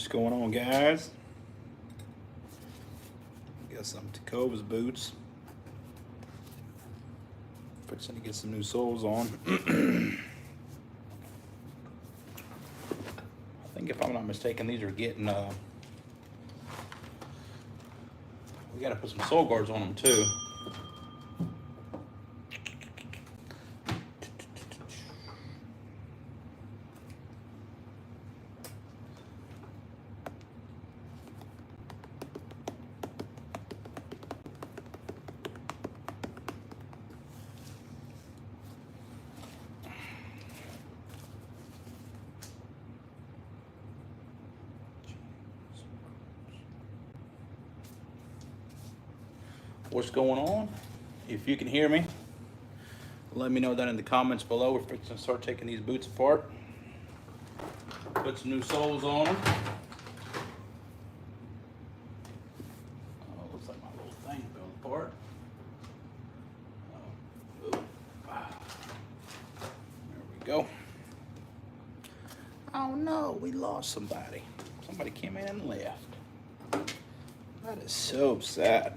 What's going on, guys? Got some Tecovas boots. Fixing to get some new soles on. I think if I'm not mistaken, these are getting, we gotta put some sole guards on them too. What's going on? If you can hear me, let me know that in the comments below. We're fixing to start taking these boots apart. Put some new soles on them. Oh, looks like my little thing fell apart. There we go. Oh no, we lost somebody. Somebody came in and left. That is so sad.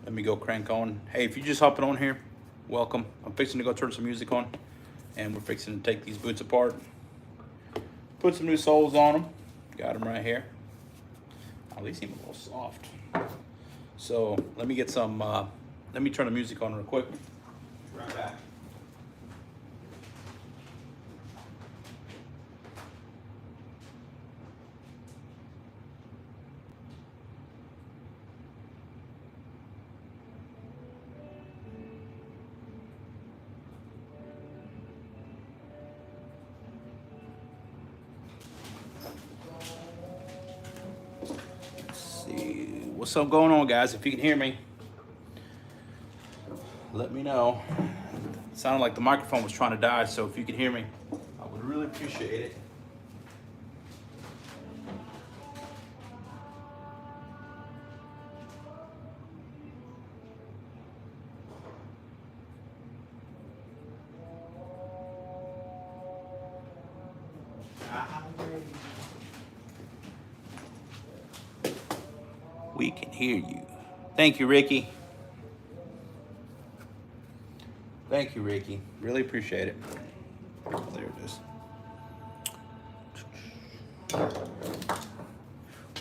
Let me go crank on. Hey, if you just hopping on here, welcome. I'm fixing to go turn some music on, and we're fixing to take these boots apart. Put some new soles on them. Got them right here. Oh, these seem a little soft. So let me get some, let me turn the music on real quick. Right back. What's up going on, guys? If you can hear me, let me know. It sounded like the microphone was trying to die, so if you can hear me, I would really appreciate it. We can hear you. Thank you, Ricky. Thank you, Ricky. Really appreciate it. There it is.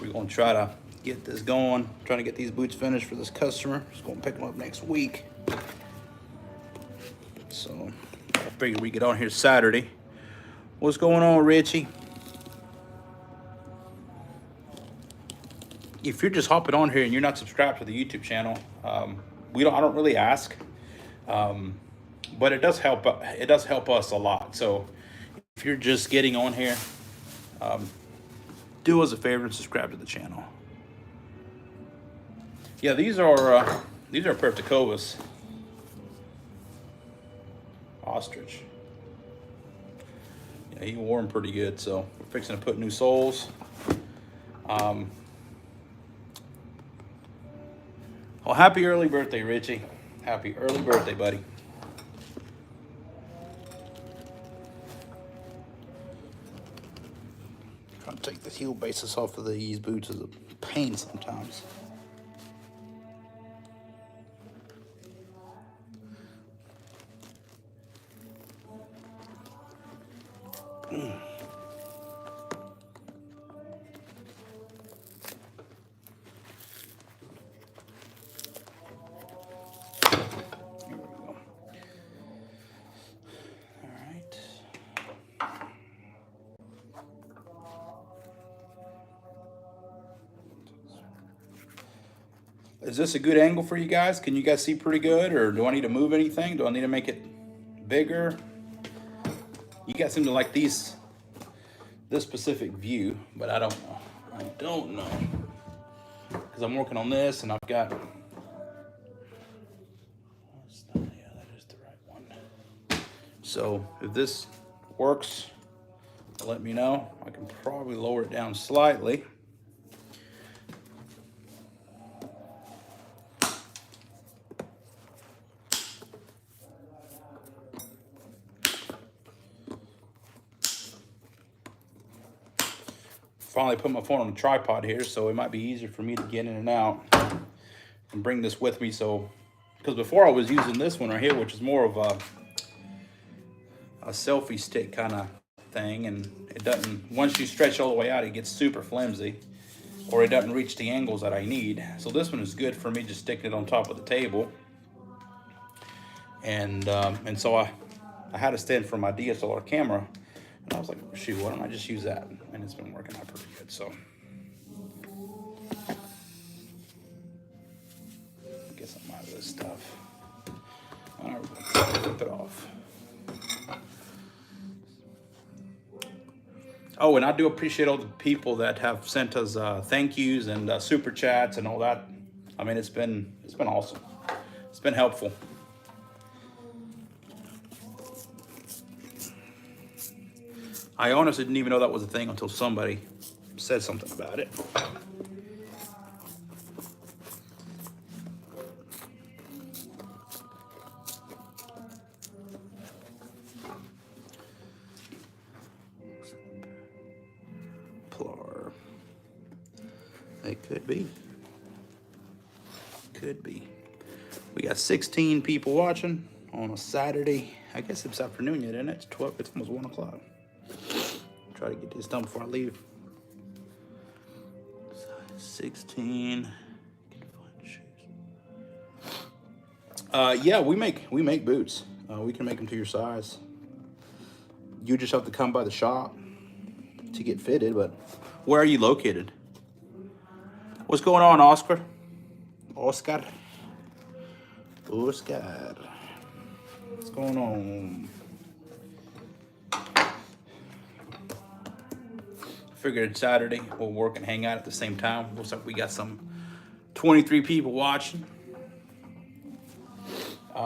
We're gonna try to get this going. Trying to get these boots finished for this customer. Just gonna pick them up next week. So I figured we get on here Saturday. What's going on, Richie? If you're just hopping on here and you're not subscribed to the YouTube channel, I don't really ask, but it does help. It does help us a lot. So if you're just getting on here, do us a favor and subscribe to the channel. Yeah, these are a pair of Tecovas. Ostrich. Yeah, he wore them pretty good. So we're fixing to put new soles. Well, happy early birthday, Richie. Happy early birthday, buddy. Trying to take the heel basis off of these boots is a pain sometimes. Is this a good angle for you guys? Can you guys see pretty good, or do I need to move anything? Do I need to make it bigger? You guys seem to like this specific view, but I don't know. I don't know, because I'm working on this and I've got, yeah, that is the right one. So if this works, let me know. I can probably lower it down slightly. Finally put my phone on a tripod here, so it might be easier for me to get in and out and bring this with me. So, because before I was using this one right here, which is more of a selfie stick kind of thing, and it doesn't, once you stretch all the way out, it gets super flimsy, or it doesn't reach the angles that I need. So this one is good for me just sticking it on top of the table. And so I had a stand for my DSLR camera, and I was like, shoot, why don't I just use that? And it's been working out pretty good. So get something out of this stuff. All right, we're gonna flip it off. Oh, and I do appreciate all the people that have sent us thank yous and super chats and all that. I mean, it's been awesome. It's been helpful. I honestly didn't even know that was a thing until somebody said something about it. Plar. It could be. Could be. We got 16 people watching on a Saturday. I guess it's afternoon yet, isn't it? It's 12. It's almost 1 o'clock. Try to get this done before I leave. 16. Yeah, we make boots. We can make them to your size. You just have to come by the shop to get fitted. But where are you located? What's going on, Oscar? Oscar. What's going on? Figured Saturday we'll work and hang out at the same time. Looks like we got some 23 people watching. A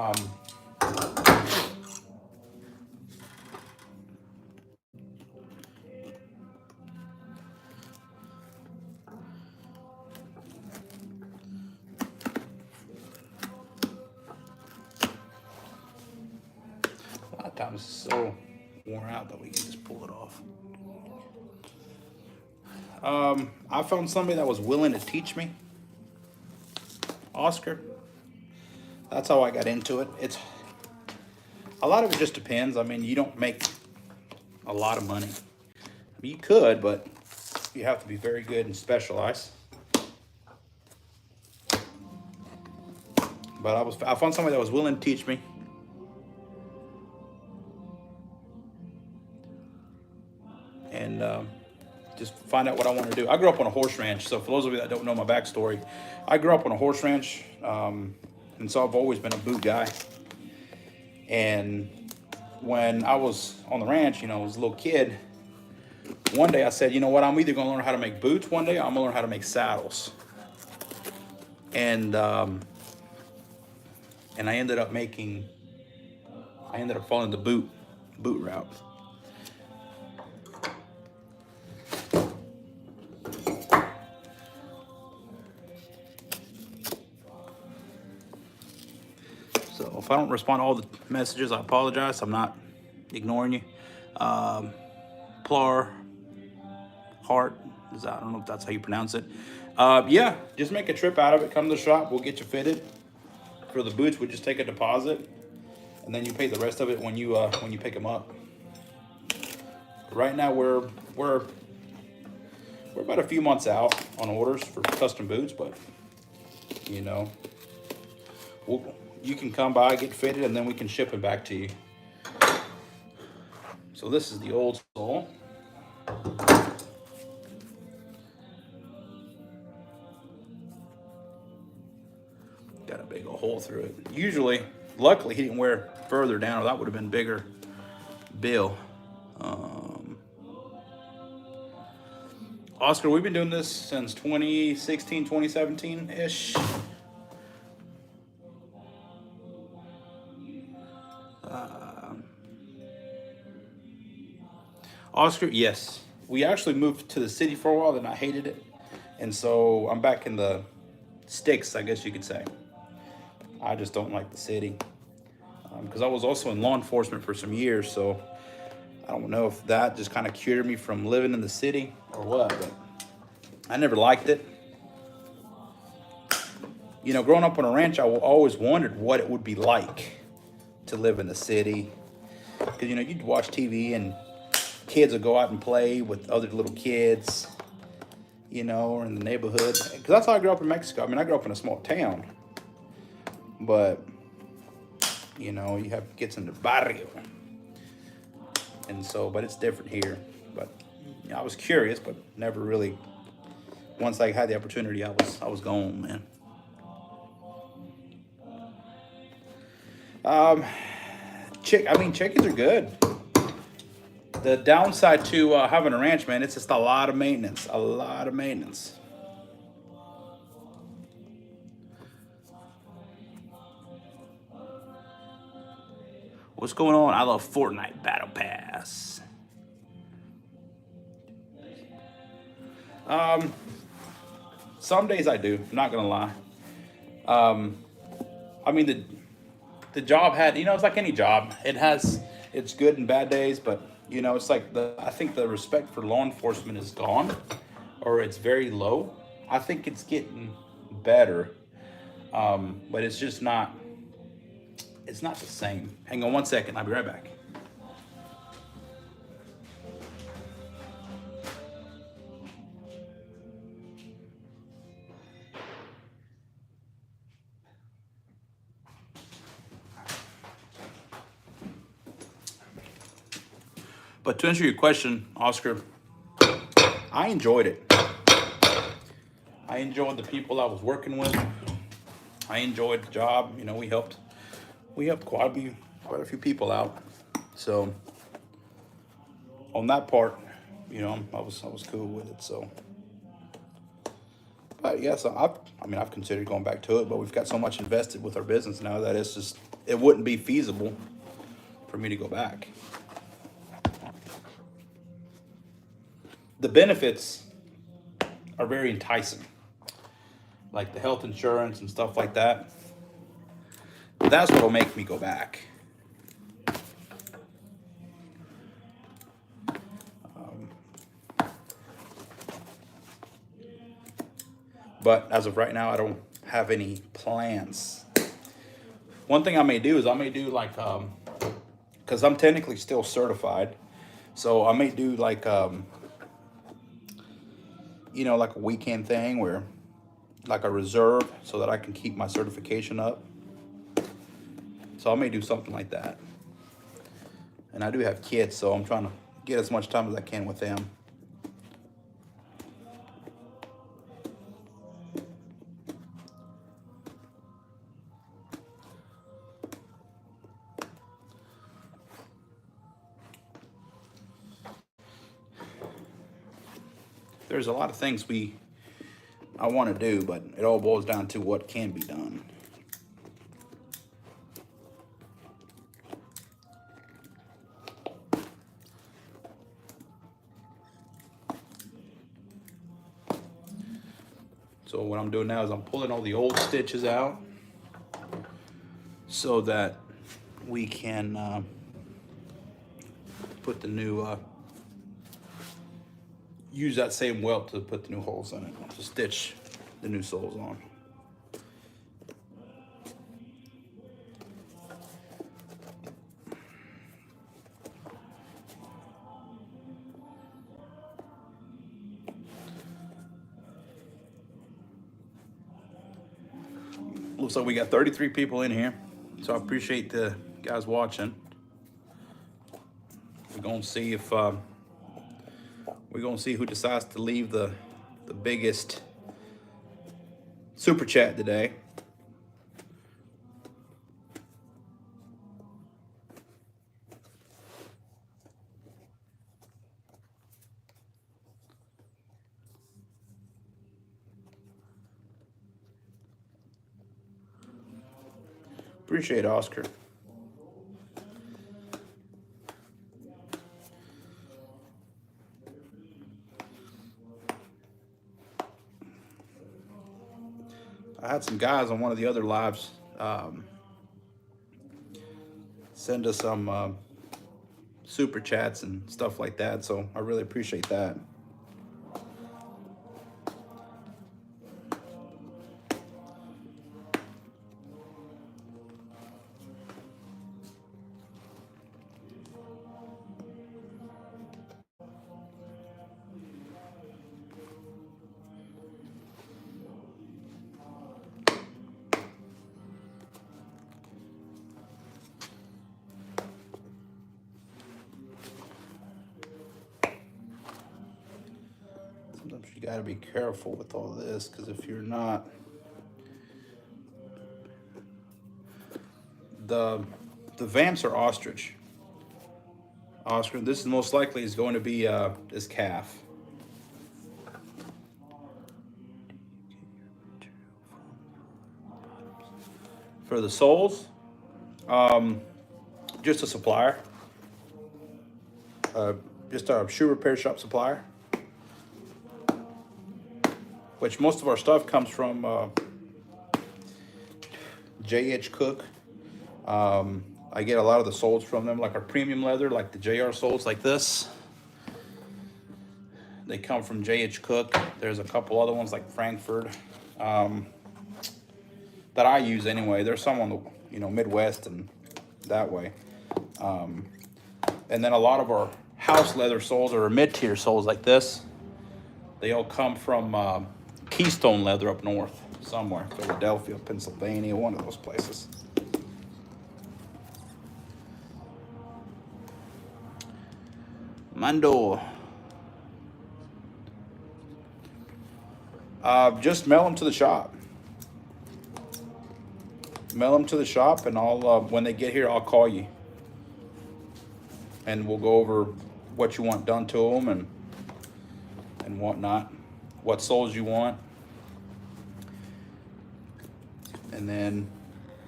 lot of times it's so worn out that we can just pull it off. I found somebody that was willing to teach me. Oscar. That's how I got into it. It's a lot of it just depends. I mean, you don't make a lot of money. I mean, you could, but you have to be very good and specialized. But I found somebody that was willing to teach me. And just find out what I want to do. I grew up on a horse ranch, so for those of you that don't know my backstory, I grew up on a horse ranch, and so I've always been a boot guy. And when I was on the ranch, you know, I was a little kid, one day I said, you know what, I'm either going to learn how to make boots one day, or I'm going to learn how to make saddles. And I ended up following the boot route. So if I don't respond to all the messages, I apologize. I'm not ignoring you. Plar, Heart, I don't know if that's how you pronounce it. Yeah, just make a trip out of it. Come to the shop. We'll get you fitted. For the boots, we just take a deposit, and then you pay the rest of it when you pick them up. Right now, we're about a few months out on orders for custom boots, but you know, you can come by, get fitted, and then we can ship it back to you. So this is the old sole. Got a big old hole through it. Usually, luckily, he didn't wear further down, or that would have been bigger bill. Oscar, we've been doing this since 2016, 2017-ish. Oscar, yes. We actually moved to the city for a while, then I hated it. And so I'm back in the sticks, I guess you could say. I just don't like the city. Because I was also in law enforcement for some years, so I don't know if that just kind of cured me from living in the city or what, but I never liked it. You know, growing up on a ranch, I always wondered what it would be like to live in the city. Because, you know, you'd watch TV and kids would go out and play with other little kids, you know, or in the neighborhood. Because that's how I grew up in Mexico. I mean, I grew up in a small town. But, you know, you have kids in the barrio. And so, but it's different here. But, you know, I was curious, but never really, once I had the opportunity, I was gone, man. Chickens are good. The downside to having a ranch, man, it's just a lot of maintenance. A lot of maintenance. What's going on? I love Fortnite Battle Pass. Some days I do. I'm not gonna lie. I mean, the job had, you know, it's like any job. It has its good and bad days, but you know, it's like I think the respect for law enforcement is gone, or it's very low. I think it's getting better, but it's just not. It's not the same. Hang on one second. I'll be right back. But to answer your question, Oscar, I enjoyed it. I enjoyed the people I was working with. I enjoyed the job. You know, we helped quite a few people out. So on that part, you know, I was cool with it. So, but yes, I've considered going back to it, but we've got so much invested with our business now that it wouldn't be feasible for me to go back. The benefits are very enticing, like the health insurance and stuff like that. That's what'll make me go back. But as of right now, I don't have any plans. One thing I may do is like, because I'm technically still certified, so I may do like, you know, like a weekend thing where, like a reserve, so that I can keep my certification up. So I may do something like that. And I do have kids, so I'm trying to get as much time as I can with them. There's a lot of things I want to do, but it all boils down to what can be done. So what I'm doing now is I'm pulling all the old stitches out so that we can put the new, use that same welt to put the new holes in it, to stitch the new soles on. Looks like we got 33 people in here, so I appreciate the guys watching. We're gonna see if we're gonna see who decides to leave the biggest super chat today. Appreciate it, Oscar. I had some guys on one of the other lives send us some super chats and stuff like that, so I really appreciate that. Sometimes you got to be careful with all this, because if you're not, the vamps are ostrich. Oscar, this is most likely is going to be this calf. For the soles, just a supplier, just a shoe repair shop supplier, which most of our stuff comes from J.H. Cook. I get a lot of the soles from them, like our premium leather, like the JR soles like this. They come from J.H. Cook. There's a couple other ones like Frankfurt that I use anyway. There's some on the Midwest and that way. And then a lot of our house leather soles or mid-tier soles like this, they all come from Keystone Leather up north somewhere, Philadelphia, Pennsylvania, one of those places. Mando. Just mail them to the shop. Mail them to the shop, and I'll when they get here, I'll call you, and we'll go over what you want done to them and whatnot, what soles you want, and then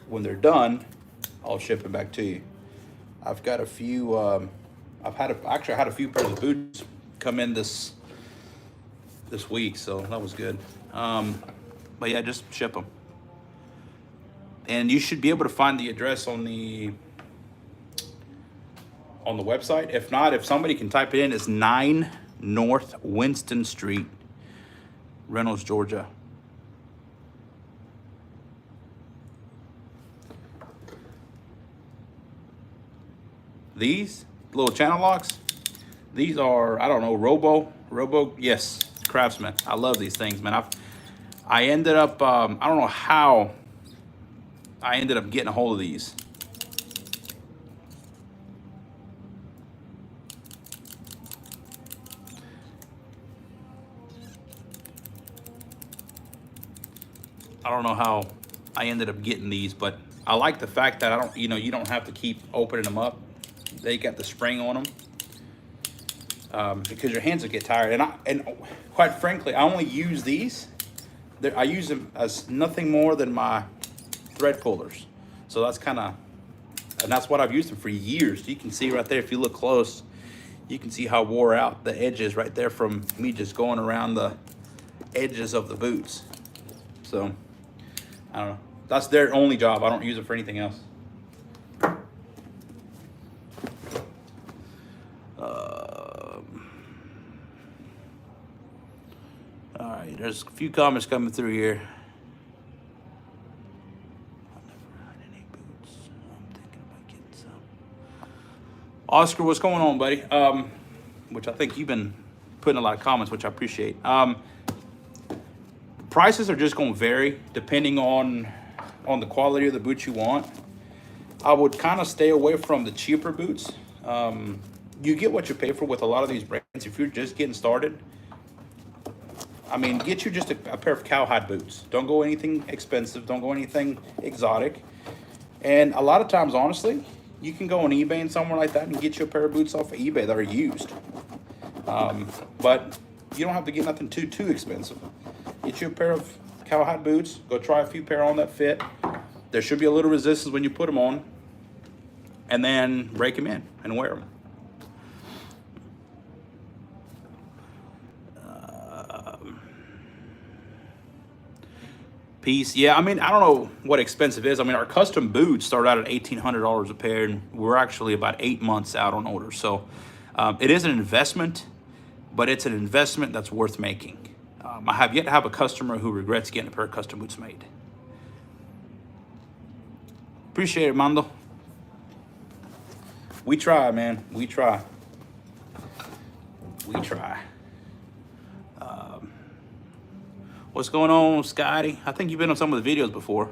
when they're done, I'll ship it back to you. I've got a few. Actually I had a few pairs of boots come in this week, so that was good. But yeah, just ship them. And you should be able to find the address on the website. If not, if somebody can type it in, it's 9 North Winston Street, Reynolds, Georgia. These little channel locks, these are, I don't know, Robo, yes, Craftsman. I love these things, man. I ended up, I don't know how I ended up getting a hold of these. I don't know how I ended up getting these, but I like the fact that I don't, you don't have to keep opening them up. They got the spring on them because your hands will get tired. And quite frankly, I only use these. I use them as nothing more than my thread pullers. So that's and that's what I've used them for years. You can see right there, if you look close, you can see how wore out the edge is right there from me just going around the edges of the boots. So I don't know. That's their only job. I don't use it for anything else. All right, there's a few comments coming through here. I've never had any boots. I'm thinking about getting some. Oscar, what's going on, buddy? Which I think you've been putting a lot of comments, which I appreciate. Prices are just going to vary depending on the quality of the boots you want. I would kind of stay away from the cheaper boots. You get what you pay for with a lot of these brands. If you're just getting started, I mean, get you just a pair of cowhide boots. Don't go anything expensive. Don't go anything exotic. And a lot of times, honestly, you can go on eBay and somewhere like that and get you a pair of boots off of eBay that are used. But you don't have to get nothing too expensive. Get you a pair of cowhide boots. Go try a few pair on that fit. There should be a little resistance when you put them on, and then break them in and wear them. Piece, yeah. I mean, I don't know what expensive is. I mean, our custom boots start out at $1,800 a pair, and we're actually about 8 months out on order. So it is an investment, but it's an investment that's worth making. I have yet to have a customer who regrets getting a pair of custom boots made. Appreciate it, Mando. We try, man. We try. We try. What's going on, Scotty? I think you've been on some of the videos before.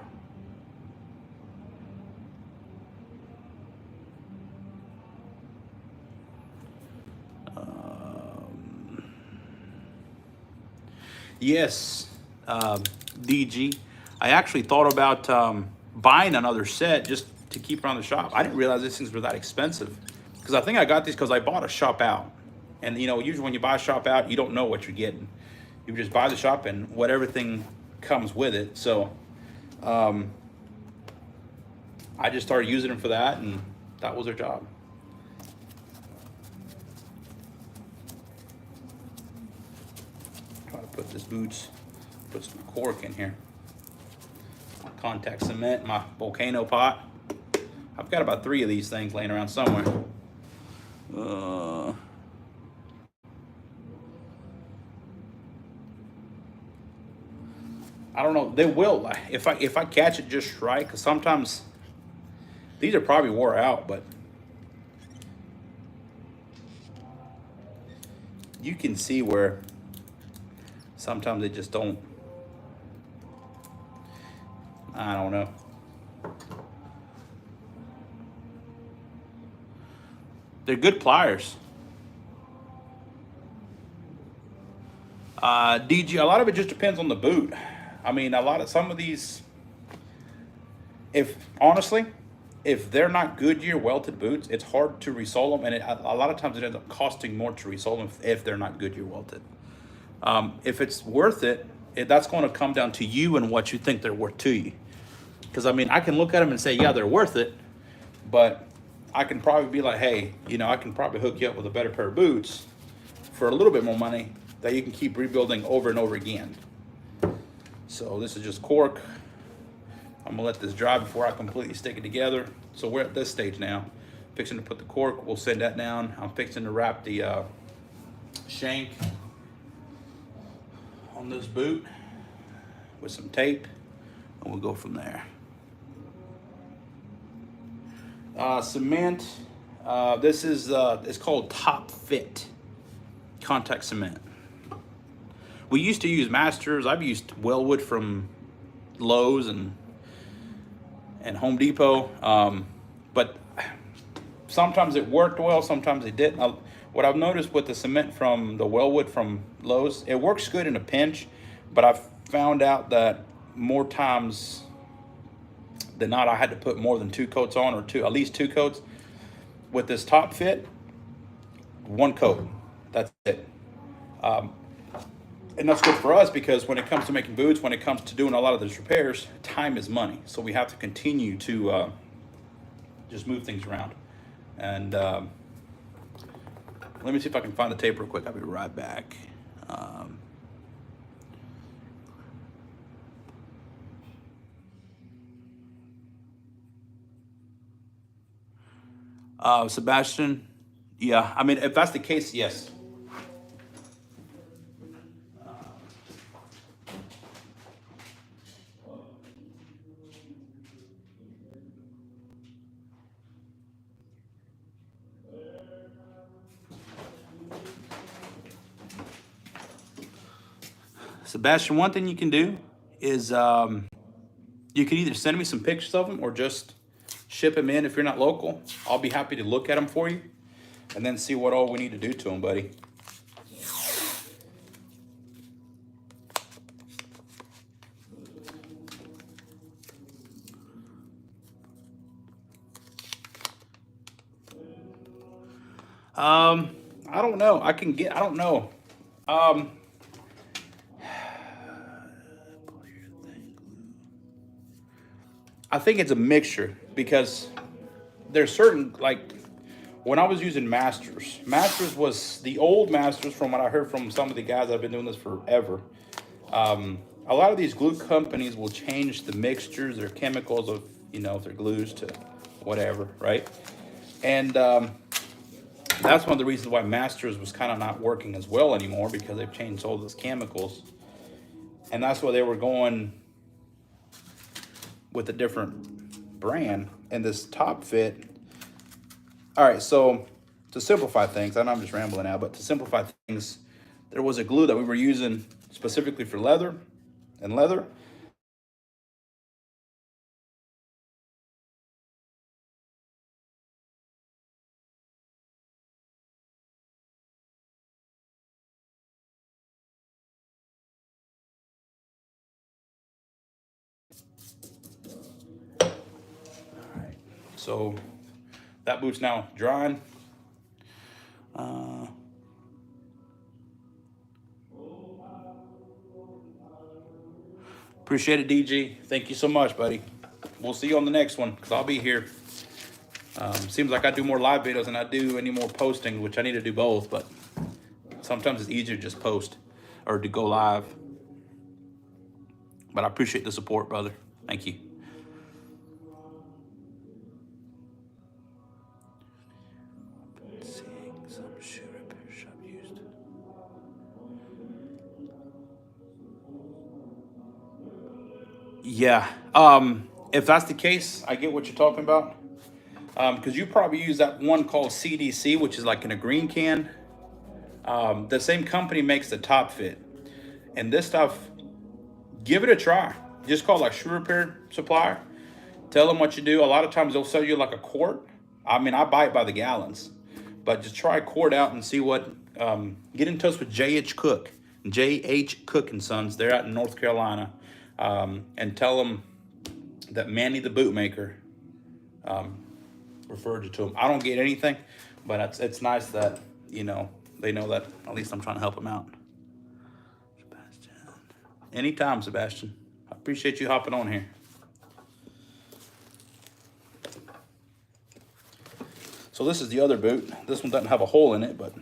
Yes, DG. I actually thought about buying another set just to keep around the shop. I didn't realize these things were that expensive, because I think I got these because I bought a shop out. And you know, usually when you buy a shop out, you don't know what you're getting. You just buy the shop and what everything comes with it. So I just started using them for that, and that was their job. Try to put this boots, put some cork in here. My contact cement, my volcano pot. I've got about 3 of these things laying around somewhere. I don't know. They will, if I catch it just right, because sometimes these are probably wore out, but you can see where sometimes they just don't. I don't know. They're good pliers. DG, a lot of it just depends on the boot. I mean, some of these, honestly, if they're not Goodyear welted boots, it's hard to resole them, and a lot of times it ends up costing more to resole them if they're not Goodyear welted. If it's worth it, that's going to come down to you and what you think they're worth to you. Because I mean, I can look at them and say, yeah, they're worth it, but I can probably be like, hey, you know, I can probably hook you up with a better pair of boots for a little bit more money that you can keep rebuilding over and over again. So this is just cork. I'm gonna let this dry before I completely stick it together. So we're at this stage now. Fixing to put the cork, we'll send that down. I'm fixing to wrap the shank on this boot with some tape, and we'll go from there. Cement, this is, it's called Top Fit contact cement. We used to use Masters. I've used Wellwood from Lowe's and Home Depot, but sometimes it worked well, sometimes it didn't. What I've noticed with the cement from the Wellwood from Lowe's, it works good in a pinch, but I've found out that more times than not, I had to put more than 2 coats on, or at least 2 coats. With this Top Fit, 1 coat, that's it. And that's good for us, because when it comes to making boots, when it comes to doing a lot of these repairs, time is money. So we have to continue to just move things around. And let me see if I can find the tape real quick. I'll be right back. Sebastian, yeah, I mean, if that's the case, yes. Sebastian, one thing you can do is you can either send me some pictures of them or just ship them in if you're not local. I'll be happy to look at them for you and then see what all we need to do to them, buddy. I don't know. I don't know. I think it's a mixture because there's certain, like, when I was using Masters, Masters was the old Masters, from what I heard from some of the guys that have been doing this forever. A lot of these glue companies will change the mixtures, their chemicals of, their glues to whatever, right? And that's one of the reasons why Masters was kind of not working as well anymore, because they've changed all those chemicals. And that's why they were going with a different brand. And this Top Fit. All right, so to simplify things, I know I'm just rambling now, but to simplify things, there was a glue that we were using specifically for leather and leather. So that boot's now drying. Appreciate it, DG. Thank you so much, buddy. We'll see you on the next one, because I'll be here. Seems like I do more live videos than I do any more posting, which I need to do both, but sometimes it's easier to just post or to go live. But I appreciate the support, brother. Thank you. Seeing some shoe repair shop used. Yeah. If that's the case, I get what you're talking about. Because you probably use that one called CDC, which is like in a green can. The same company makes the Top Fit. And this stuff, give it a try. Just call like shoe repair supplier. Tell them what you do. A lot of times they'll sell you like a quart. I mean, I buy it by the gallons. But just try a quart out and see what. Get in touch with J.H. Cook and Sons. They're out in North Carolina. And tell them that Manny the Bootmaker referred you to them. I don't get anything, but it's nice that, they know that at least I'm trying to help them out. Sebastian. Anytime, Sebastian. I appreciate you hopping on here. So this is the other boot. This one doesn't have a hole in it, but,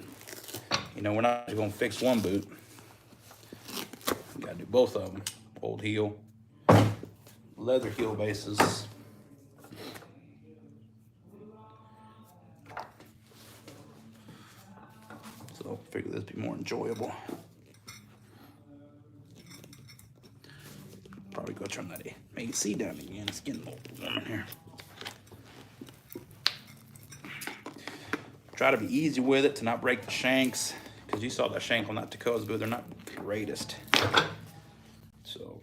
we're not just going to fix one boot. We got to do both of them. Old heel, leather heel bases. So I figure this would be more enjoyable. Probably go turn that AC down again. It's getting a little warm in here. Try to be easy with it to not break the shanks, because you saw that shank on that Tecovas boot. They're not the greatest. So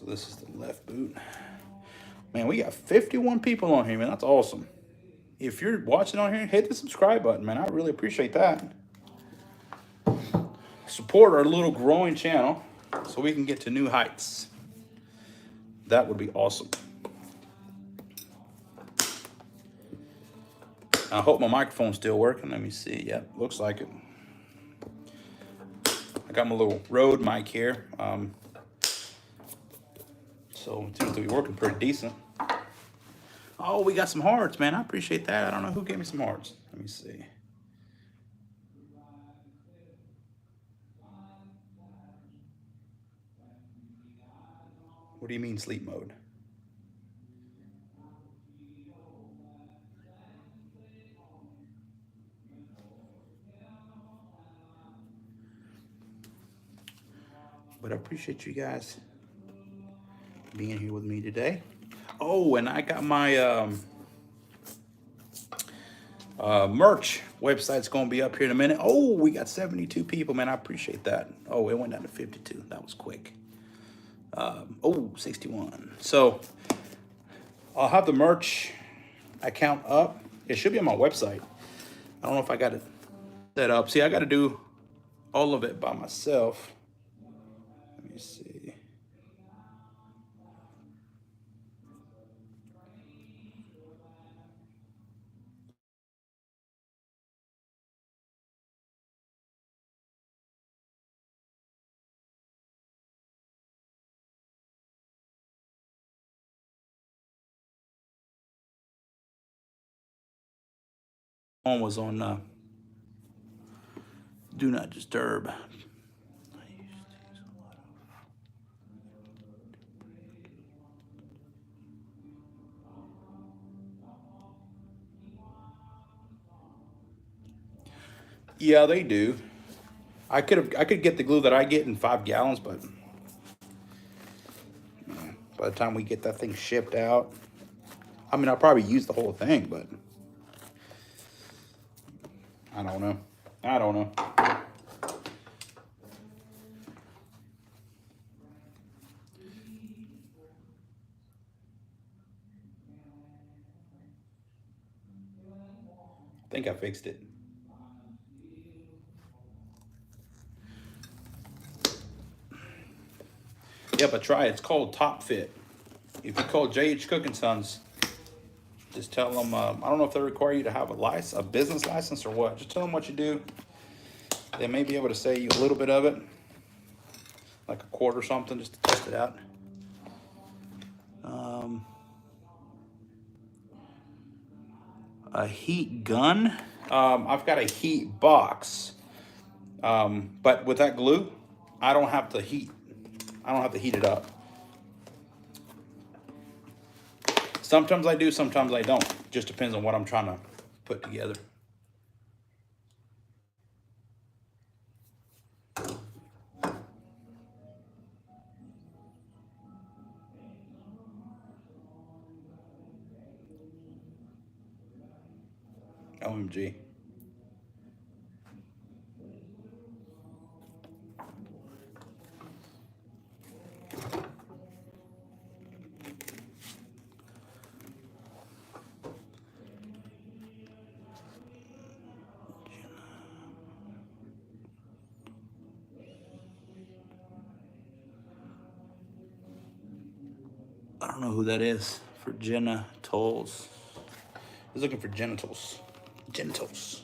this is the left boot. Man, we got 51 people on here, man. That's awesome. If you're watching on here, hit the subscribe button, man. I really appreciate that. Support our little growing channel so we can get to new heights. That would be awesome. I hope my microphone's still working. Let me see. Yep, looks like it. I got my little Rode mic here. So it seems to be working pretty decent. Oh, we got some hearts, man. I appreciate that. I don't know who gave me some hearts. Let me see. What do you mean sleep mode? But I appreciate you guys being here with me today. Oh, and I got my merch website's going to be up here in a minute. Oh, we got 72 people, man. I appreciate that. Oh, it went down to 52. That was quick. 61. So I'll have the merch account up. It should be on my website. I don't know if I got it set up. See, I got to do all of it by myself. Let me see. One was on Do Not Disturb. Yeah, they do. I could get the glue that I get in 5 gallons, but by the time we get that thing shipped out, I mean, I'll probably use the whole thing, but I don't know. I don't know. I think I fixed it. Yeah, but try it. It's called Top Fit. If you call JH Cooking Sons, just tell them, I don't know if they require you to have a business license or what. Just tell them what you do. They may be able to save you a little bit of it, like a quart or something, just to test it out. A heat gun. I've got a heat box, but with that glue, I don't have to heat. I don't have to heat it up. Sometimes I do, sometimes I don't. Just depends on what I'm trying to put together. OMG. I don't know who that is. For Jenna Tolls. I was looking for genitals. Genitals.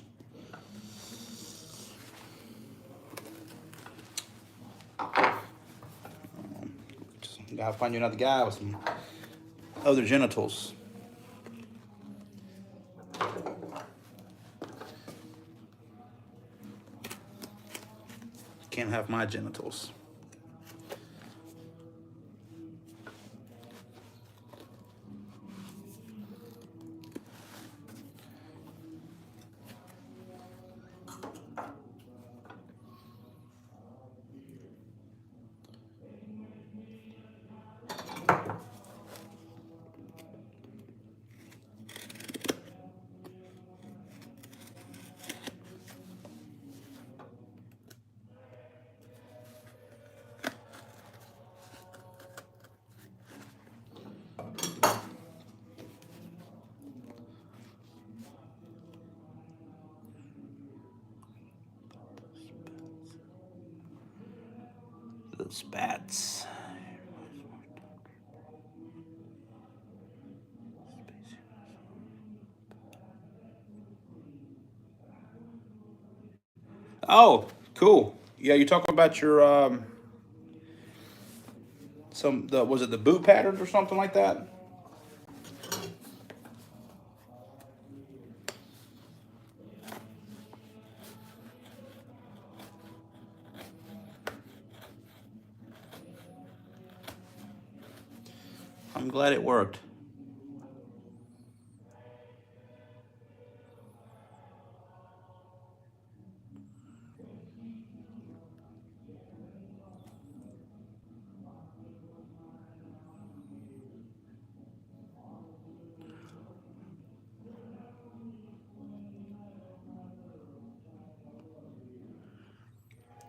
Gotta find you another guy with some other genitals. Can't have my genitals. The spats. Oh, cool. Yeah, you talking about your was it the boot patterns or something like that? I'm glad it worked.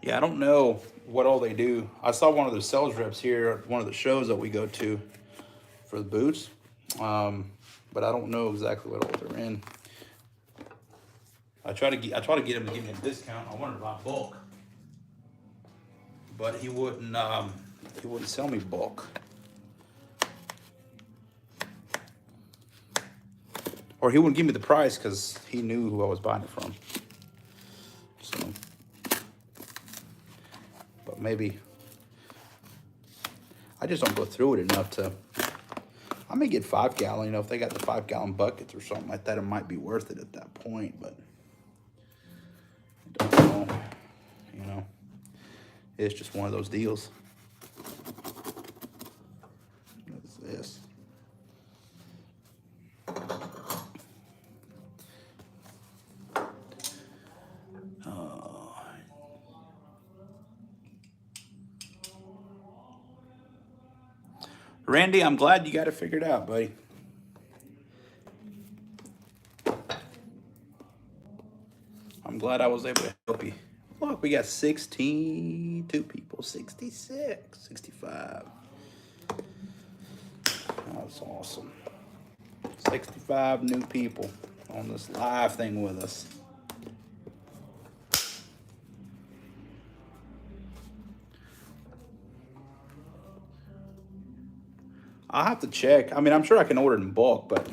Yeah, I don't know what all they do. I saw one of the sales reps here at one of the shows that we go to for the boots, but I don't know exactly what all they're in. I try to get him to give me a discount. I wanted to buy bulk, but he wouldn't sell me bulk, or he wouldn't give me the price because he knew who I was buying it from. So, but maybe I just don't go through it enough to I may get 5 gallon, you know, if they got the 5 gallon buckets or something like that, it might be worth it at that point, but I don't know, you know, it's just one of those deals. What is this? Randy, I'm glad you got it figured out, buddy. I'm glad I was able to help you. Look, we got 62 people, 66, 65. That's awesome. 65 new people on this live thing with us. I'll have to check. I mean, I'm sure I can order it in bulk, but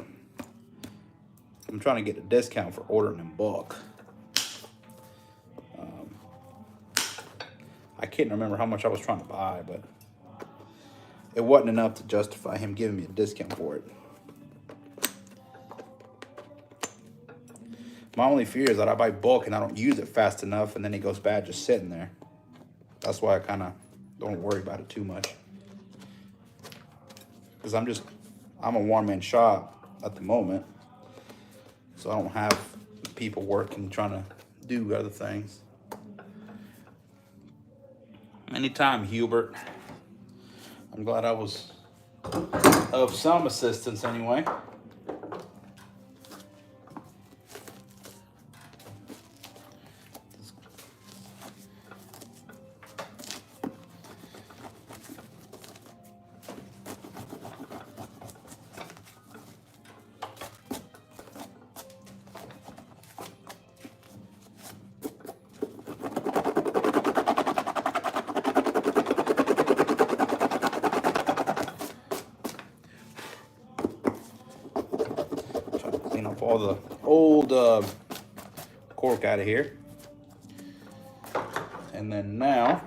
I'm trying to get a discount for ordering in bulk. I can't remember how much I was trying to buy, but it wasn't enough to justify him giving me a discount for it. My only fear is that I buy bulk and I don't use it fast enough, and then it goes bad just sitting there. That's why I kind of don't worry about it too much. Because I'm a one-man shop at the moment. So I don't have people working, trying to do other things. Anytime, Hubert. I'm glad I was of some assistance anyway. Clean up all the old cork out of here. And then now,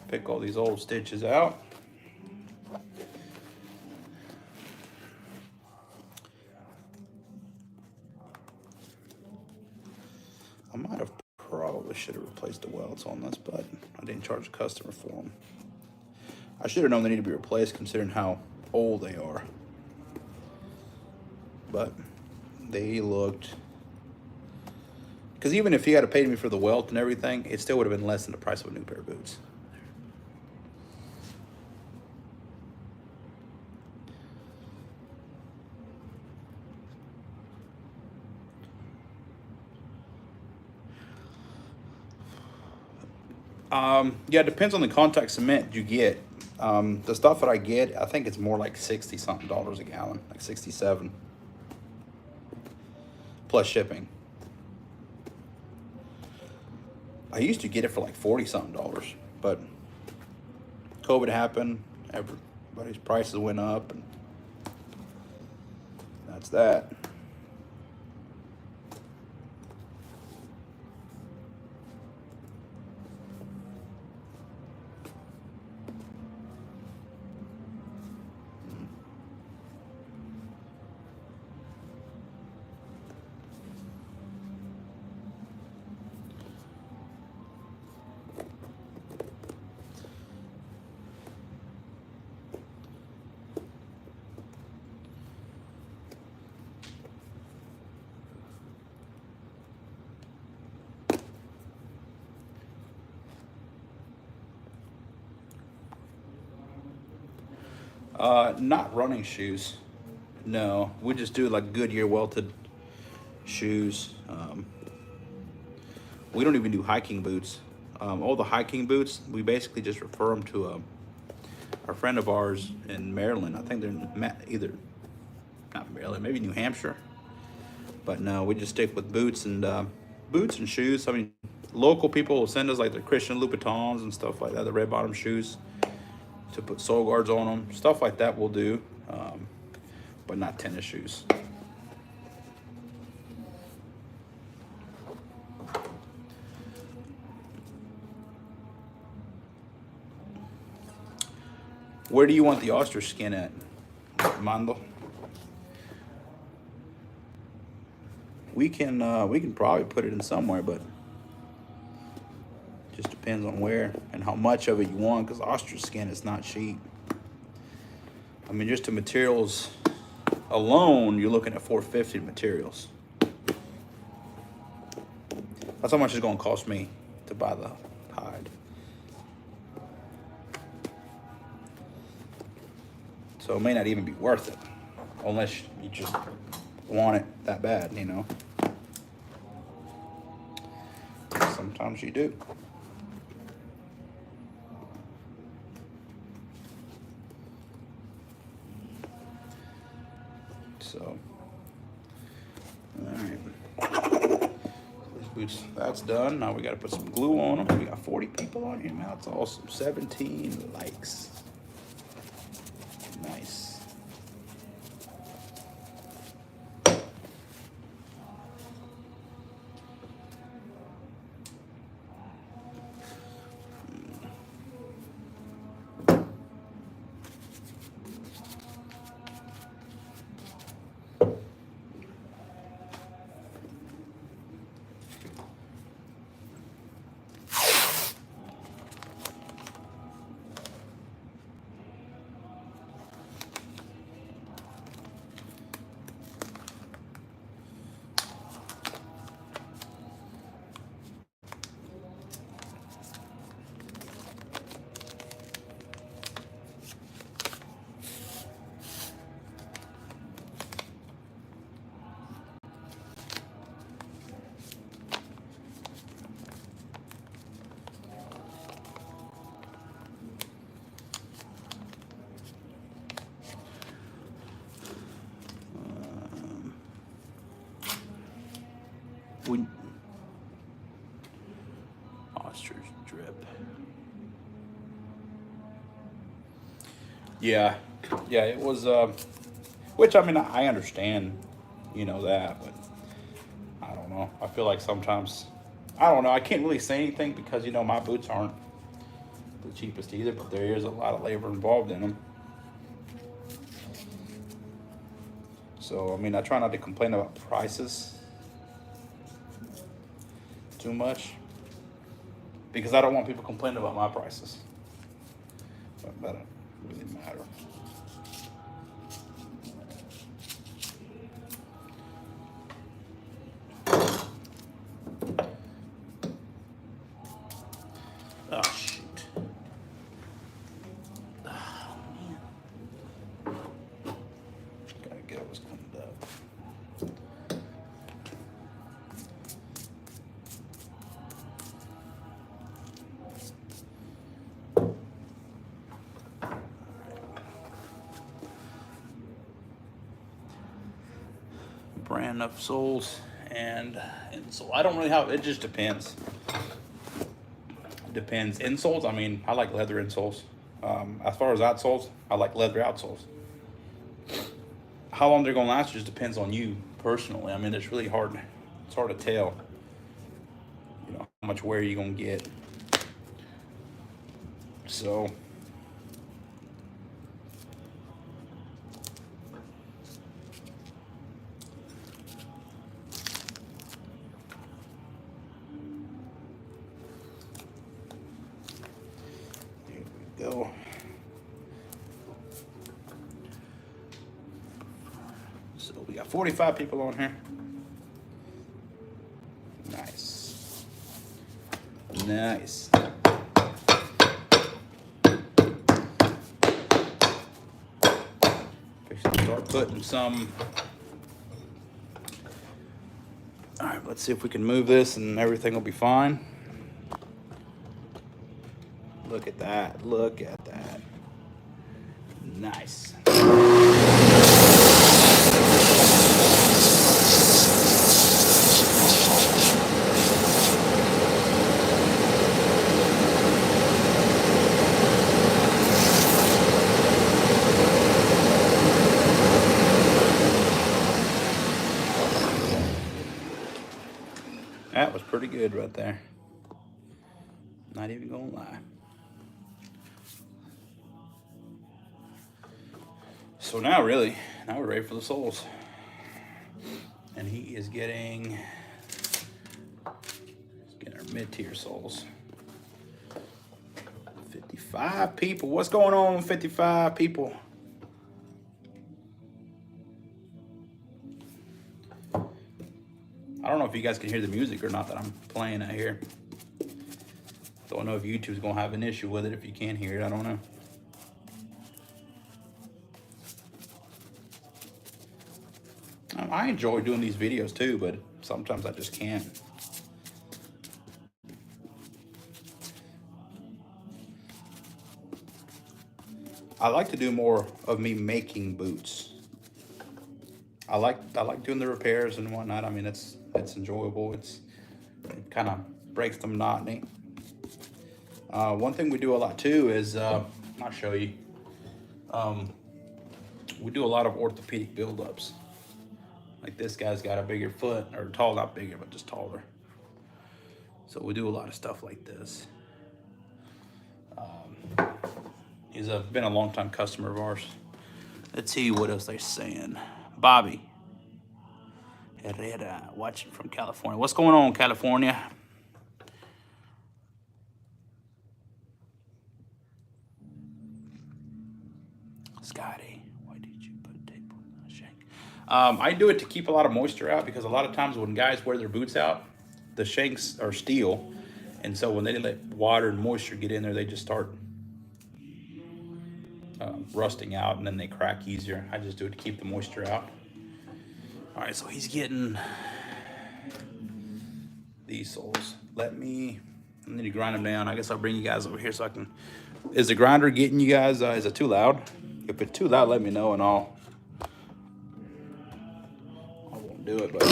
pick all these old stitches out. I might have probably should have replaced the welds on this, but I didn't charge the customer for them. I should have known they need to be replaced considering how old they are. But they looked, because even if he had paid me for the welt and everything, it still would have been less than the price of a new pair of boots. Yeah, it depends on the contact cement you get. The stuff that I get, I think it's more like $60-something a gallon, like 67, plus shipping. I used to get it for like $40-something, but COVID happened, everybody's prices went up, and that's that. Not running shoes. No, we just do like Goodyear welted shoes. We don't even do hiking boots. All the hiking boots, we basically just refer them to a friend of ours in Maryland. I think they're in not Maryland, maybe New Hampshire. But no, we just stick with boots and shoes. I mean, local people will send us like the Christian Louboutins and stuff like that, the red bottom shoes, to put sole guards on them. Stuff like that we'll do, but not tennis shoes. Where do you want the ostrich skin at? mando. We can probably put it in somewhere, but just depends on where and how much of it you want, because ostrich skin is not cheap. I mean, just the materials alone, you're looking at $450 materials. That's how much it's going to cost me to buy the hide. So it may not even be worth it, unless you just want it that bad, you know. Sometimes you do. So, all right. These boots, that's done. Now we got to put some glue on them. We got 40 people on here now. It's awesome. 17 likes. Nice. Ostrich drip. Yeah, it was. Which I mean, I understand, you know that, but I don't know. I feel like sometimes, I don't know. I can't really say anything because you know my boots aren't the cheapest either, but there is a lot of labor involved in them. So I mean, I try not to complain about prices too much because I don't want people complaining about my prices. But that doesn't really matter. Oh shoot. Oh man. Gotta get it was cleaned up. Brand of soles and insole. I don't really have, it just depends. It depends. Insoles, I mean, I like leather insoles. As far as outsoles, I like leather outsoles. How long they're gonna last just depends on you personally. I mean, it's really hard. It's hard to tell, you know, how much wear you're gonna get. So here we go. So we got 45 people on here. Nice. Nice. Start putting some. All right, let's see if we can move this and everything will be fine. Look at that. Look at that. Nice. That was pretty good right there. Not even gonna lie. So now really, now we're ready for the soles. And he is getting our mid-tier soles. 55 people. What's going on, 55 people? I don't know if you guys can hear the music or not that I'm playing out here. Don't know if YouTube's gonna have an issue with it if you can't hear it. I don't know. I enjoy doing these videos too, but sometimes I just can't. I like to do more of me making boots. I like doing the repairs and whatnot. I mean, it's enjoyable. It kind of breaks the monotony. One thing we do a lot too is I'll show you. We do a lot of orthopedic buildups. Like this guy's got a bigger foot, or tall, not bigger, but just taller. So we do a lot of stuff like this. He's been a long time customer of ours. Let's see what else they're saying. Bobby Herrera, watching from California. What's going on, California? Scotty, why did you put tape on the shank? I do it to keep a lot of moisture out, because a lot of times when guys wear their boots out, the shanks are steel. And so when they let water and moisture get in there, they just start rusting out, and then they crack easier. I just do it to keep the moisture out. All right, so he's getting these soles. I need to grind them down. I guess I'll bring you guys over here so I can. Is the grinder getting you guys? Is it too loud? If it's too loud, let me know, and I won't do it. But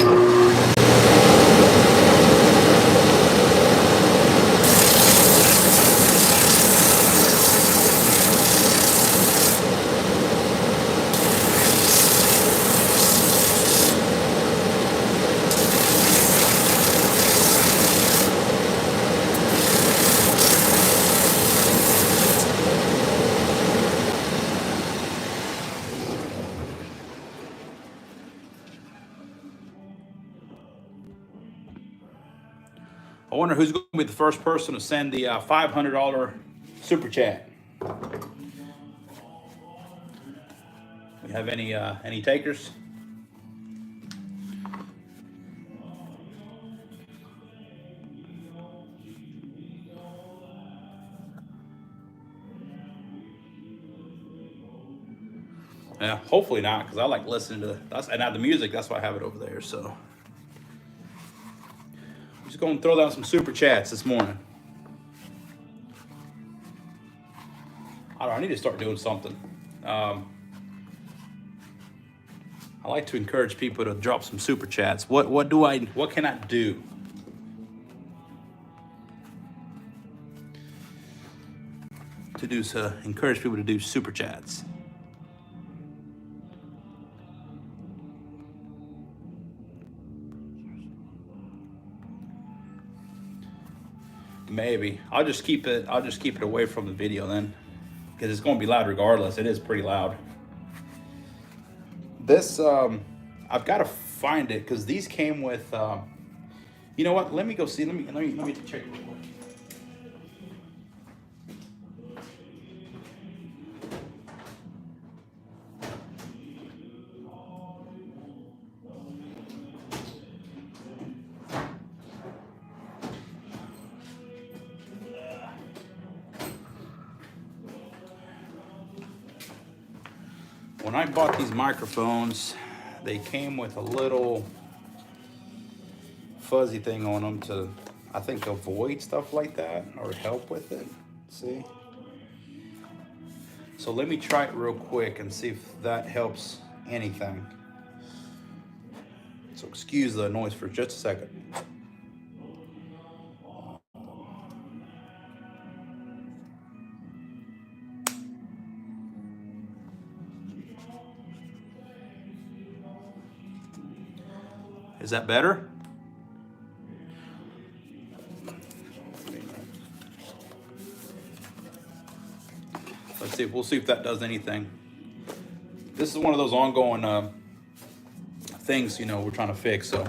I wonder who's going to be the first person to send the $500 super chat. We have any takers? Yeah, hopefully not, because I like listening to the music. That's why I have it over there. So I'm just going to throw down some super chats this morning. I need to start doing something. I like to encourage people to drop some super chats. What can I do? To encourage people to do super chats. Maybe I'll just keep it away from the video then, because it's going to be loud regardless. It is pretty loud. This I've got to find it, because these came with. You know what? Let me go see. Let me check real quick. When I bought these microphones, they came with a little fuzzy thing on them to, I think, avoid stuff like that or help with it. See? So let me try it real quick and see if that helps anything. So excuse the noise for just a second. Is that better? Let's see. We'll see if that does anything. this is one of those ongoing things, you know, we're trying to fix. So,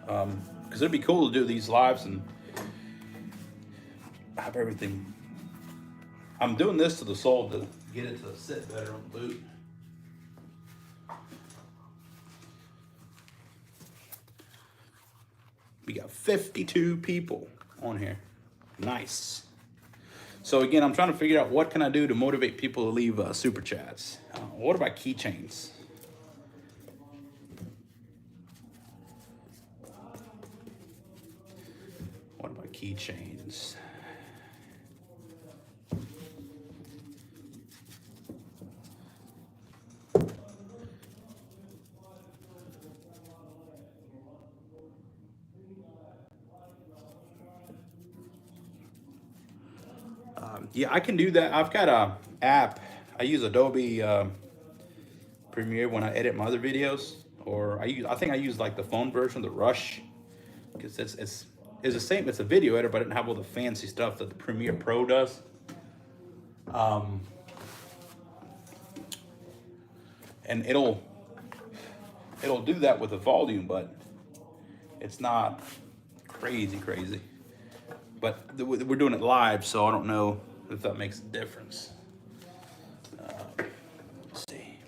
because it'd be cool to do these lives and have everything. I'm doing this to the sole to get it to sit better on the boot. We got 52 people on here. Nice. So again, I'm trying to figure out what can I do to motivate people to leave super chats. What about keychains? What about keychains? Yeah, I can do that. I've got a app. I use Adobe Premiere when I edit my other videos, or I think I use like the phone version, the Rush, because it's the same. It's a video editor, but it doesn't have all the fancy stuff that the Premiere Pro does. And it'll do that with the volume, but it's not crazy. But we're doing it live, so I don't know if that makes a difference. Let's see.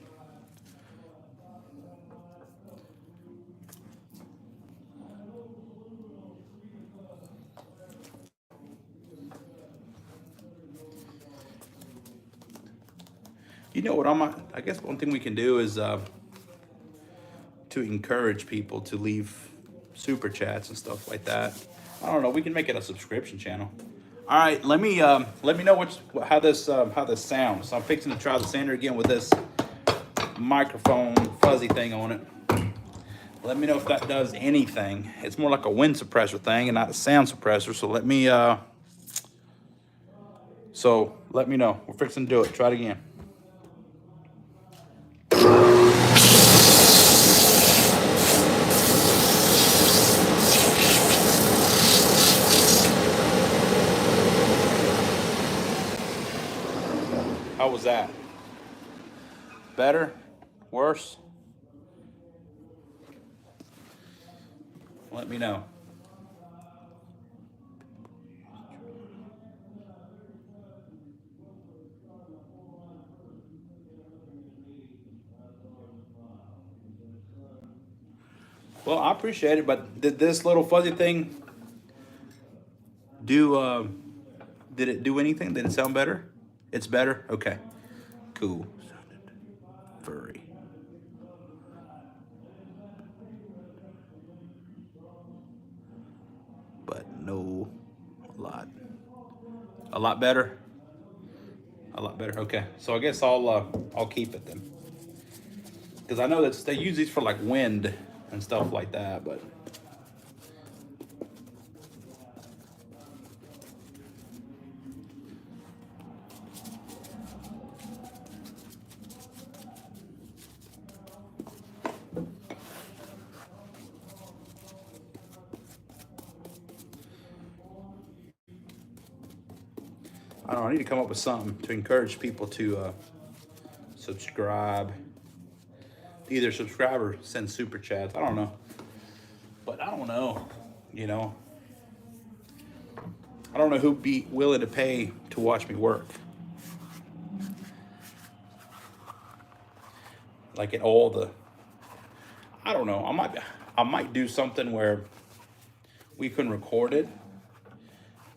You know what I guess one thing we can do is to encourage people to leave super chats and stuff like that. I don't know. We can make it a subscription channel. All right, let me know how this sounds. So I'm fixing to try the sander again with this microphone fuzzy thing on it. Let me know if that does anything. It's more like a wind suppressor thing and not a sound suppressor. So let me know. We're fixing to do it. Try it again. How was that? Better? Worse? Let me know. Well, I appreciate it, but did this little fuzzy thing do, did it do anything? Did it sound better? It's better? Okay, cool. Sounded furry. But no, a lot better. A lot better. Okay, so I guess I'll keep it then, because I know that they use these for like wind and stuff like that, but. I don't know, I need to come up with something to encourage people to subscribe. Either subscribe or send super chats. I don't know. But I don't know, you know. I don't know who'd be willing to pay to watch me work. Like I don't know. I might do something where we can record it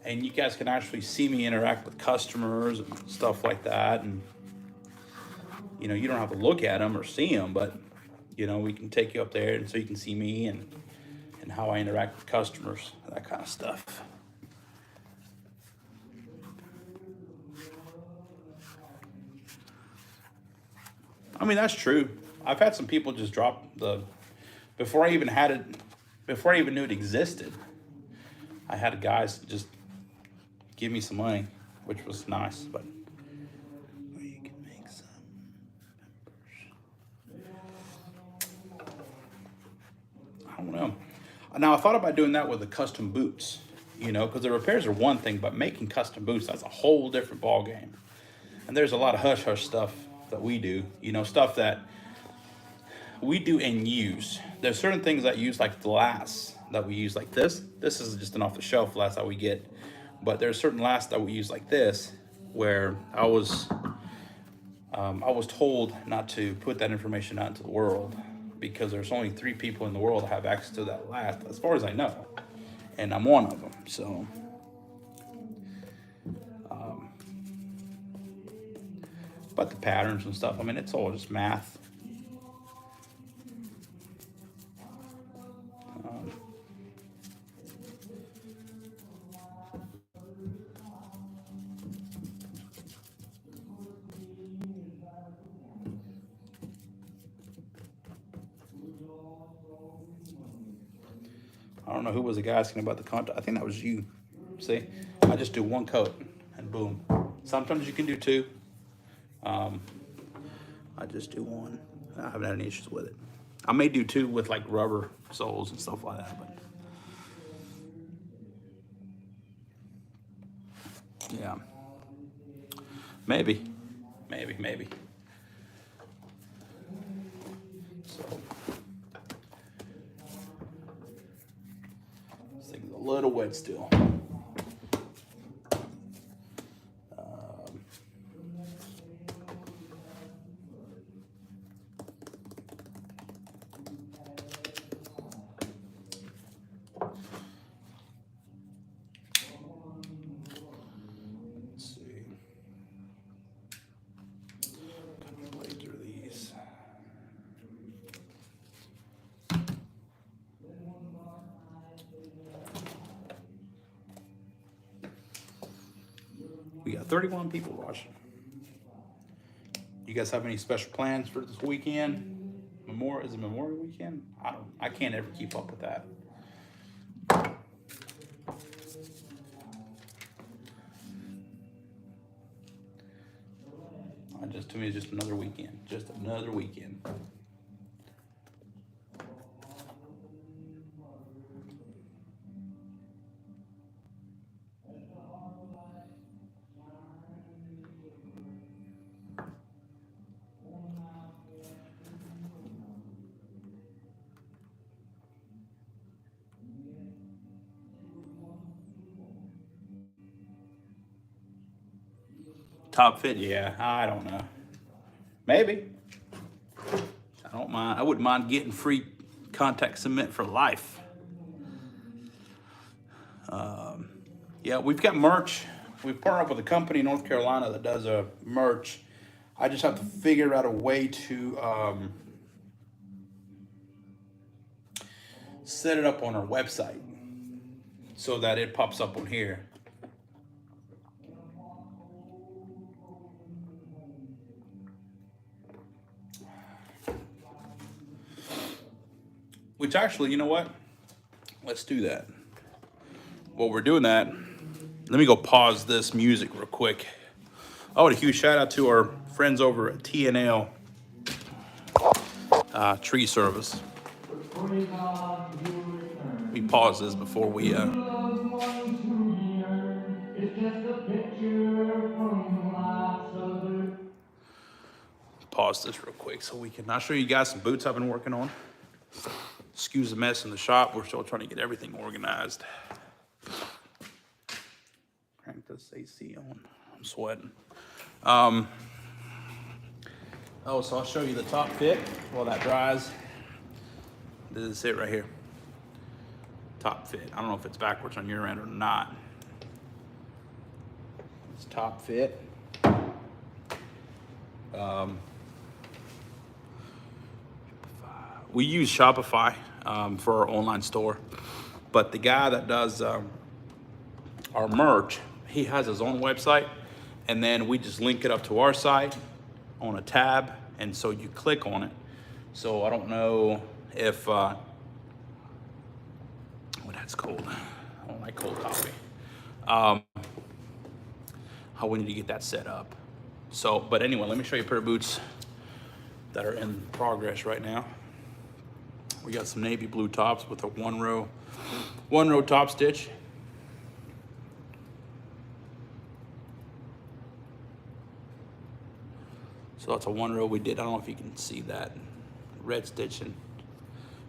and you guys can actually see me interact with customers and stuff like that. And, you know, you don't have to look at them or see them, but, you know, we can take you up there and so you can see me and how I interact with customers, that kind of stuff. I mean, that's true. I've had some people just drop before I even knew it existed, I had guys just give me some money, which was nice, but you can make some peppers. I don't know. Now, I thought about doing that with the custom boots, you know, because the repairs are one thing, but making custom boots, that's a whole different ball game. And there's a lot of hush-hush stuff that we do, you know, stuff that we do and use. There's certain things that use like the lasts that we use like this. This is just an off the shelf last that we get. But there's certain lasts that we use like this where I was told not to put that information out into the world because there's only 3 people in the world that have access to that last, as far as I know. And I'm one of them, so. But the patterns and stuff, I mean, it's all just math. I don't know who was the guy asking about the contact. I think that was you. See, I just do 1 coat and boom. Sometimes you can do 2. I just do 1. I haven't had any issues with it. I may do 2 with like rubber soles and stuff like that, but yeah, maybe. So this thing's a little wet still. We got 31 people watching. You guys have any special plans for this weekend? Is it Memorial Weekend? I can't ever keep up with that. To me, it's just another weekend. Just another weekend. Top fit, yeah. I don't know. Maybe. I don't mind. I wouldn't mind getting free contact cement for life. Yeah, we've got merch. We've partnered up with a company in North Carolina that does a merch. I just have to figure out a way to set it up on our website so that it pops up on here. Which actually, you know what? Let's do that. While we're doing that, let me go pause this music real quick. Oh, and a huge shout out to our friends over at TNL Tree Service. We pause this before we pause this real quick so we can. I'll show you guys some boots I've been working on. Excuse the mess in the shop. We're still trying to get everything organized. Crank this AC on. I'm sweating. Oh, so I'll show you the top fit while that dries. This is it right here. Top fit. I don't know if it's backwards on your end or not. It's top fit. We use Shopify for our online store, but the guy that does our merch, he has his own website, and then we just link it up to our site on a tab, and so you click on it. So I don't know if, oh, that's cold. I don't like cold coffee. How we need to get that set up. So, but anyway, let me show you a pair of boots that are in progress right now. We got some navy blue tops with a one row top stitch. So that's a 1 row we did. I don't know if you can see that red stitching.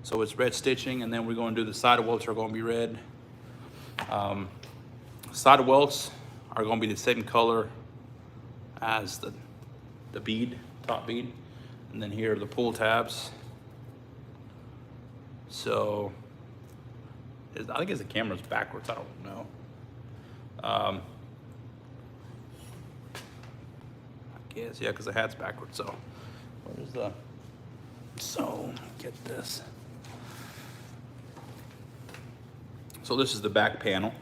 So it's red stitching, and then we're going to do the side welts are going to be red. Side welts are going to be the same color as the bead, top bead. And then here are the pull tabs. So I think the camera's backwards, I don't know. I guess, yeah, because the hat's backwards. So where's the, so get this. So this is the back panel.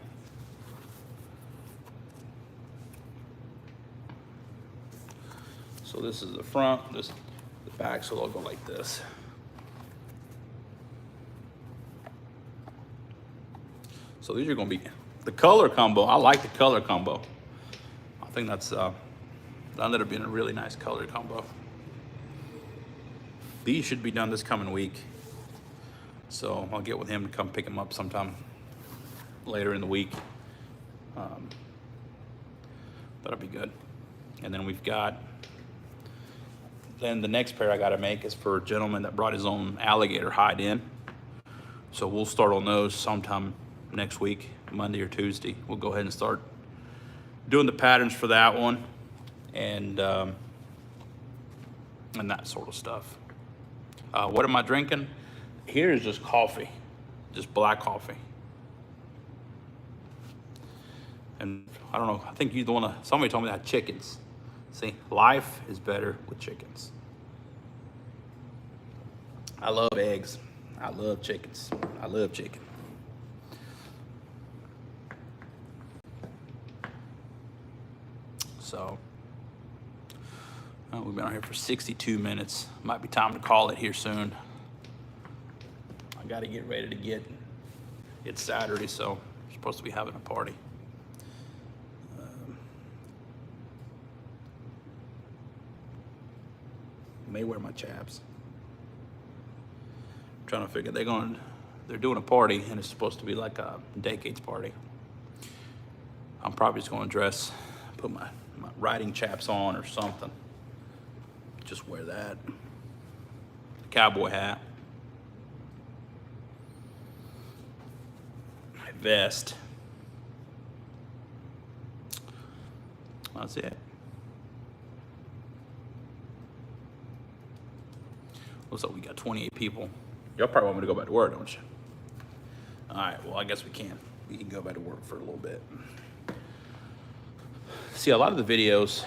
So this is the front, this the back, so they'll go like this. So these are gonna be the color combo. I like the color combo. I think that's that ended up being a really nice color combo. These should be done this coming week. So I'll get with him to come pick them up sometime later in the week. That'll be good. And then we've got, then the next pair I gotta make is for a gentleman that brought his own alligator hide in. So we'll start on those sometime next week, Monday or Tuesday. We'll go ahead and start doing the patterns for that one and that sort of stuff. What am I drinking? Here is just coffee, just black coffee. And I don't know, I think you're the one, somebody told me that chickens. See, life is better with chickens. I love eggs. I love chickens. I love chicken. So, we've been on here for 62 minutes. Might be time to call it here soon. I got to get ready to get, it's Saturday, so we're supposed to be having a party. May wear my chaps. I'm trying to figure, they're doing a party and it's supposed to be like a decades party. I'm probably just gonna dress, put my riding chaps on or something. Just wear that. Cowboy hat. My vest. That's it. Looks like we got 28 people. Y'all probably want me to go back to work, don't you? All right, well, I guess we can. We can go back to work for a little bit. See, a lot of the videos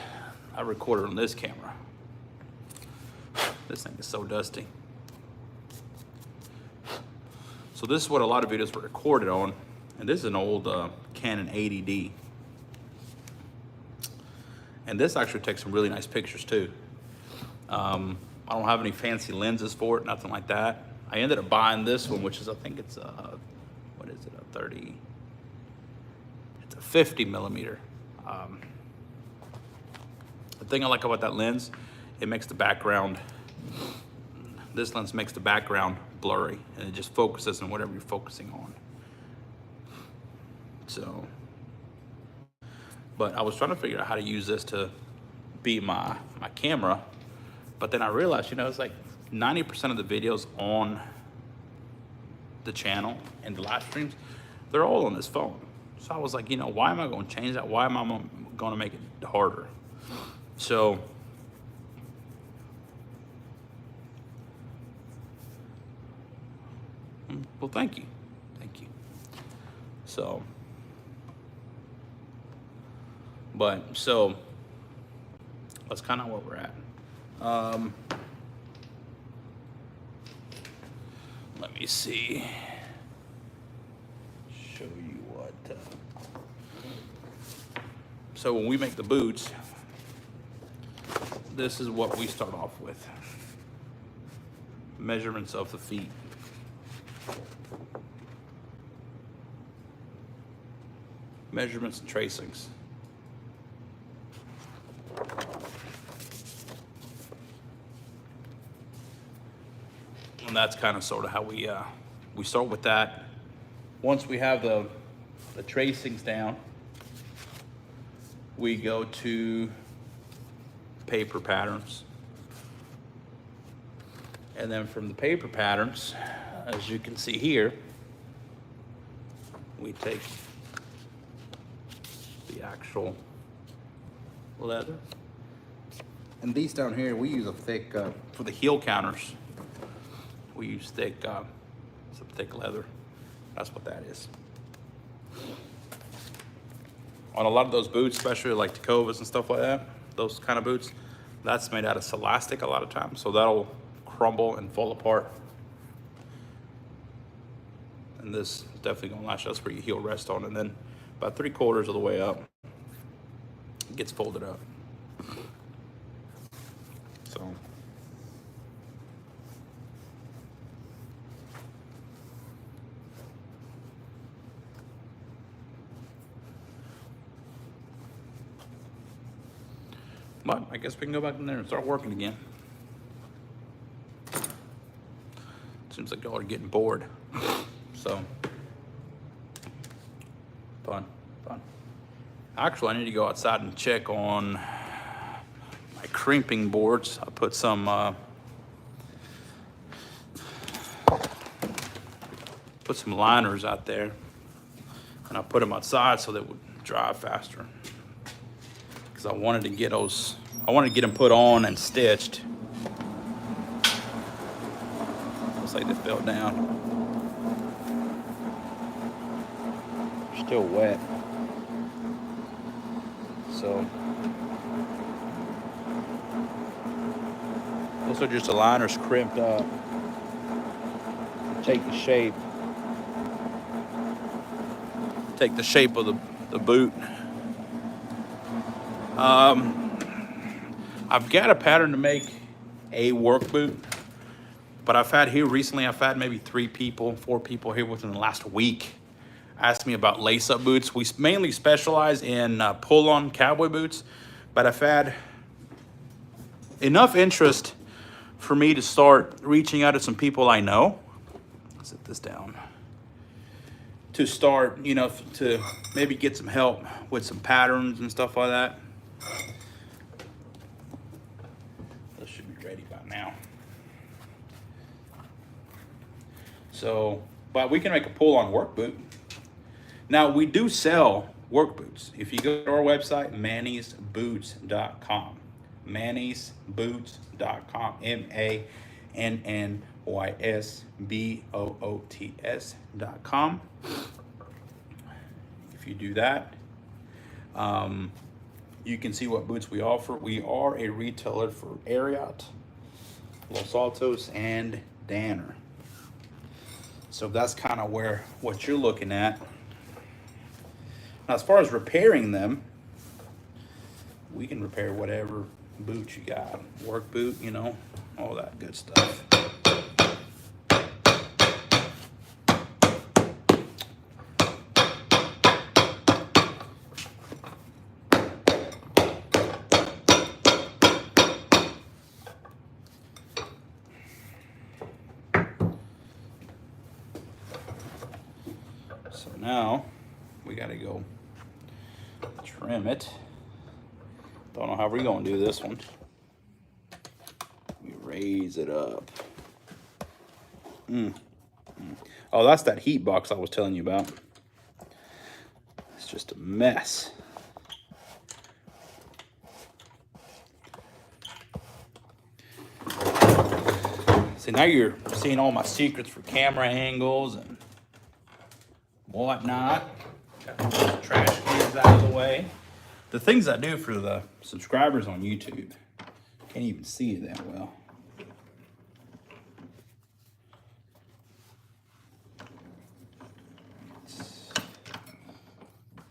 I recorded on this camera. This thing is so dusty. So this is what a lot of videos were recorded on. And this is an old Canon 80D. And this actually takes some really nice pictures too. I don't have any fancy lenses for it, nothing like that. I ended up buying this one, which is, I think it's what is it, a 30, it's a 50 millimeter. The thing I like about that lens, it makes the background, this lens makes the background blurry and it just focuses on whatever you're focusing on. So, but I was trying to figure out how to use this to be my camera. But then I realized, you know, it's like 90% of the videos on the channel and the live streams, they're all on this phone. So I was like, you know, why am I going to change that? Why am I going to make it harder? So well, thank you. Thank you. So, but so that's kind of where we're at. Let me see. Show you what. So when we make the boots, this is what we start off with. Measurements of the feet. Measurements and tracings. And that's kind of sort of how we start with that. Once we have the tracings down, we go to paper patterns. And then from the paper patterns, as you can see here, we take the actual leather. And these down here, we use a thick, for the heel counters, we use thick, some thick leather. That's what that is. On a lot of those boots, especially like Tecovas and stuff like that, those kind of boots, that's made out of celastic a lot of times, so that'll crumble and fall apart. And this is definitely gonna last. That's where your heel rest on, and then about 3/4 of the way up, it gets folded up. So. But I guess we can go back in there and start working again. Seems like y'all are getting bored. So, fun. Actually, I need to go outside and check on my crimping boards. I put some liners out there, and I put them outside so they would dry faster. Because I wanted to get them put on and stitched. Looks like they fell down. They're still wet. So those are just the liners crimped up. Take the shape of the boot. I've got a pattern to make a work boot, but I've had maybe 4 people here within the last week ask me about lace-up boots. We mainly specialize in pull-on cowboy boots, but I've had enough interest for me to start reaching out to some people I know. Sit this down. To start, to maybe get some help with some patterns and stuff like that. This should be ready by now. So, but we can make a pull-on work boot. Now, we do sell work boots. If you go to our website, mannysboots.com. mannysboots.com. mannysboots.com. If you do that, you can see what boots we offer. We are a retailer for Ariat, Los Altos, and Danner. So that's kind of what you're looking at. Now, as far as repairing them, we can repair whatever boot you got. Work boot, all that good stuff. So now we got to go trim it. Don't know how we're going to do this one. We raise it up. Oh, that's that heat box I was telling you about. It's just a mess. See, now you're seeing all my secrets for camera angles and whatnot. Got the trash cans out of the way. The things I do for the subscribers on YouTube, can't even see it that well.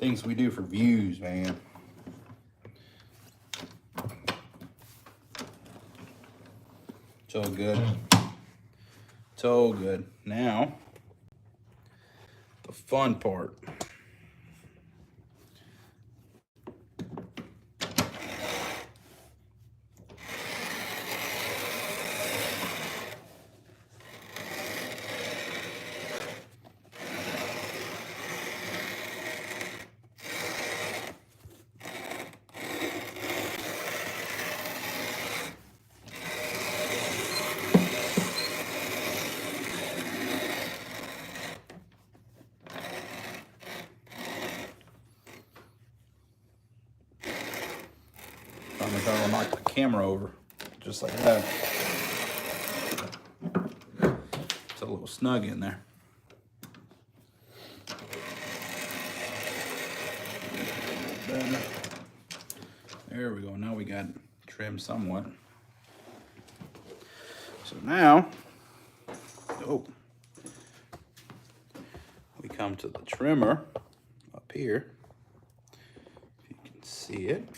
Things we do for views, man. So good. So good. Now, the fun part. camera over, just like that. It's a little snug in there. Better. There we go. Now we got trimmed somewhat. So now, we come to the trimmer up here. If you can see it.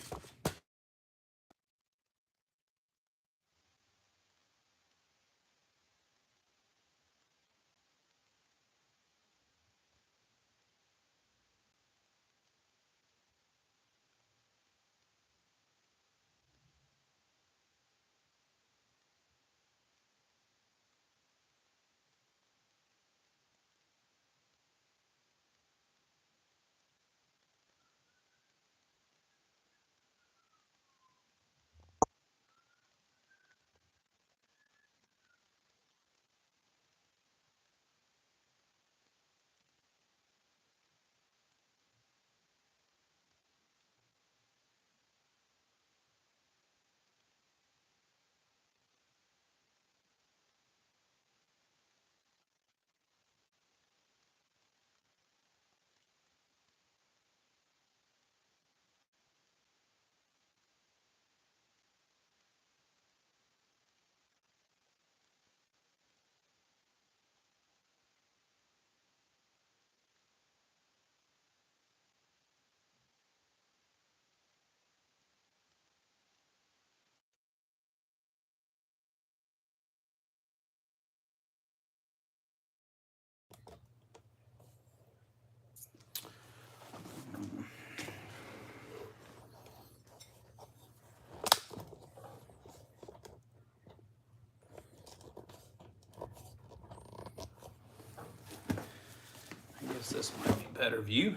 I guess this might be a better view.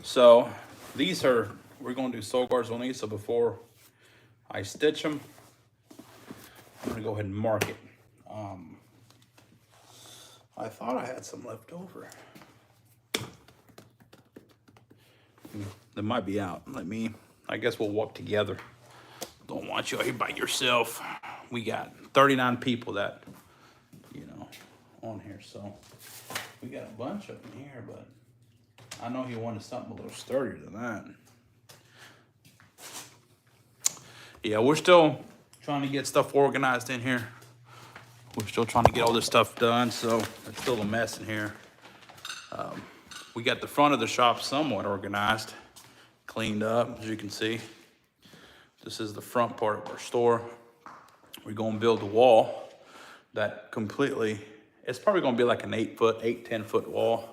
So these are, we're going to do sole guards on these. So before I stitch them, I'm going to go ahead and mark it. I thought I had some left over. That might be out. I guess we'll walk together. Don't want you out here by yourself. We got 39 people that, on here. So we got a bunch of them here, but I know he wanted something a little sturdier than that. Yeah, we're still trying to get stuff organized in here. We're still trying to get all this stuff done, so it's still a mess in here. We got the front of the shop somewhat organized, cleaned up, as you can see. This is the front part of our store. We're gonna build a wall that completely, it's probably gonna be like an 10 foot wall,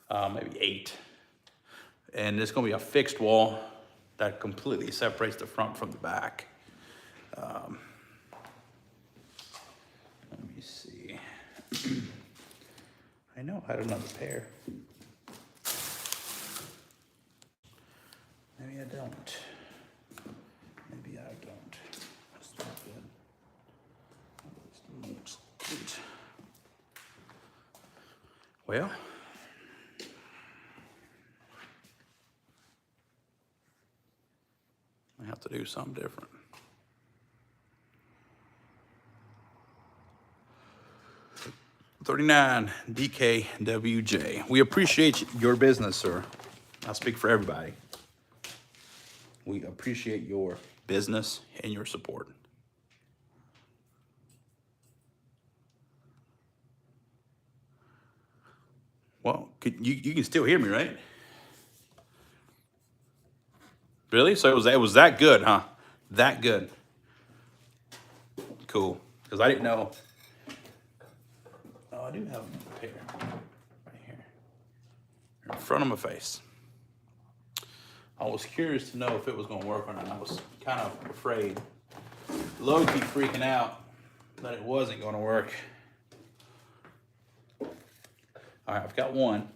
maybe 8. And it's gonna be a fixed wall that completely separates the front from the back. Let me see. I know I had another pair. Maybe I don't. Maybe I don't. That's not good. That looks good. Well, I have to do something different. $39 DKWJ. We appreciate your business, sir. I speak for everybody. We appreciate your business and your support. Well, you can still hear me, right? Really? So it was that good, huh? That good. Cool. Because I didn't know. Oh, I do have another pair right here in front of my face. I was curious to know if it was going to work or not. I was kind of afraid, low-key freaking out that it wasn't going to work. All right, I've got one.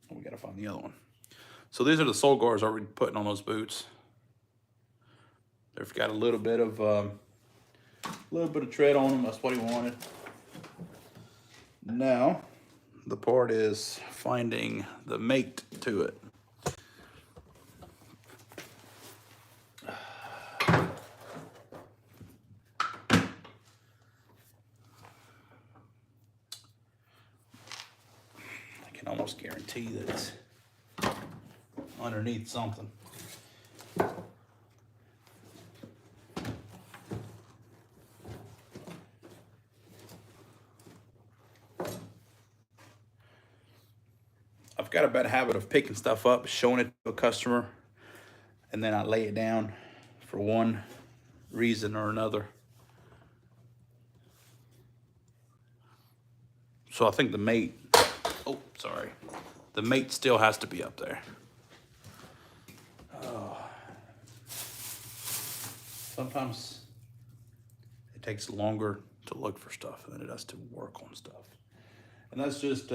We got to find the other one. So these are the sole guards already putting on those boots. They've got a little bit of tread on them. That's what he wanted. Now, the part is finding the mate to it. almost guarantee that it's underneath something. I've got a bad habit of picking stuff up, showing it to a customer, and then I lay it down for one reason or another. So I think the mate, oh, sorry. The mate still has to be up there. Oh. Sometimes it takes longer to look for stuff than it does to work on stuff. And that's just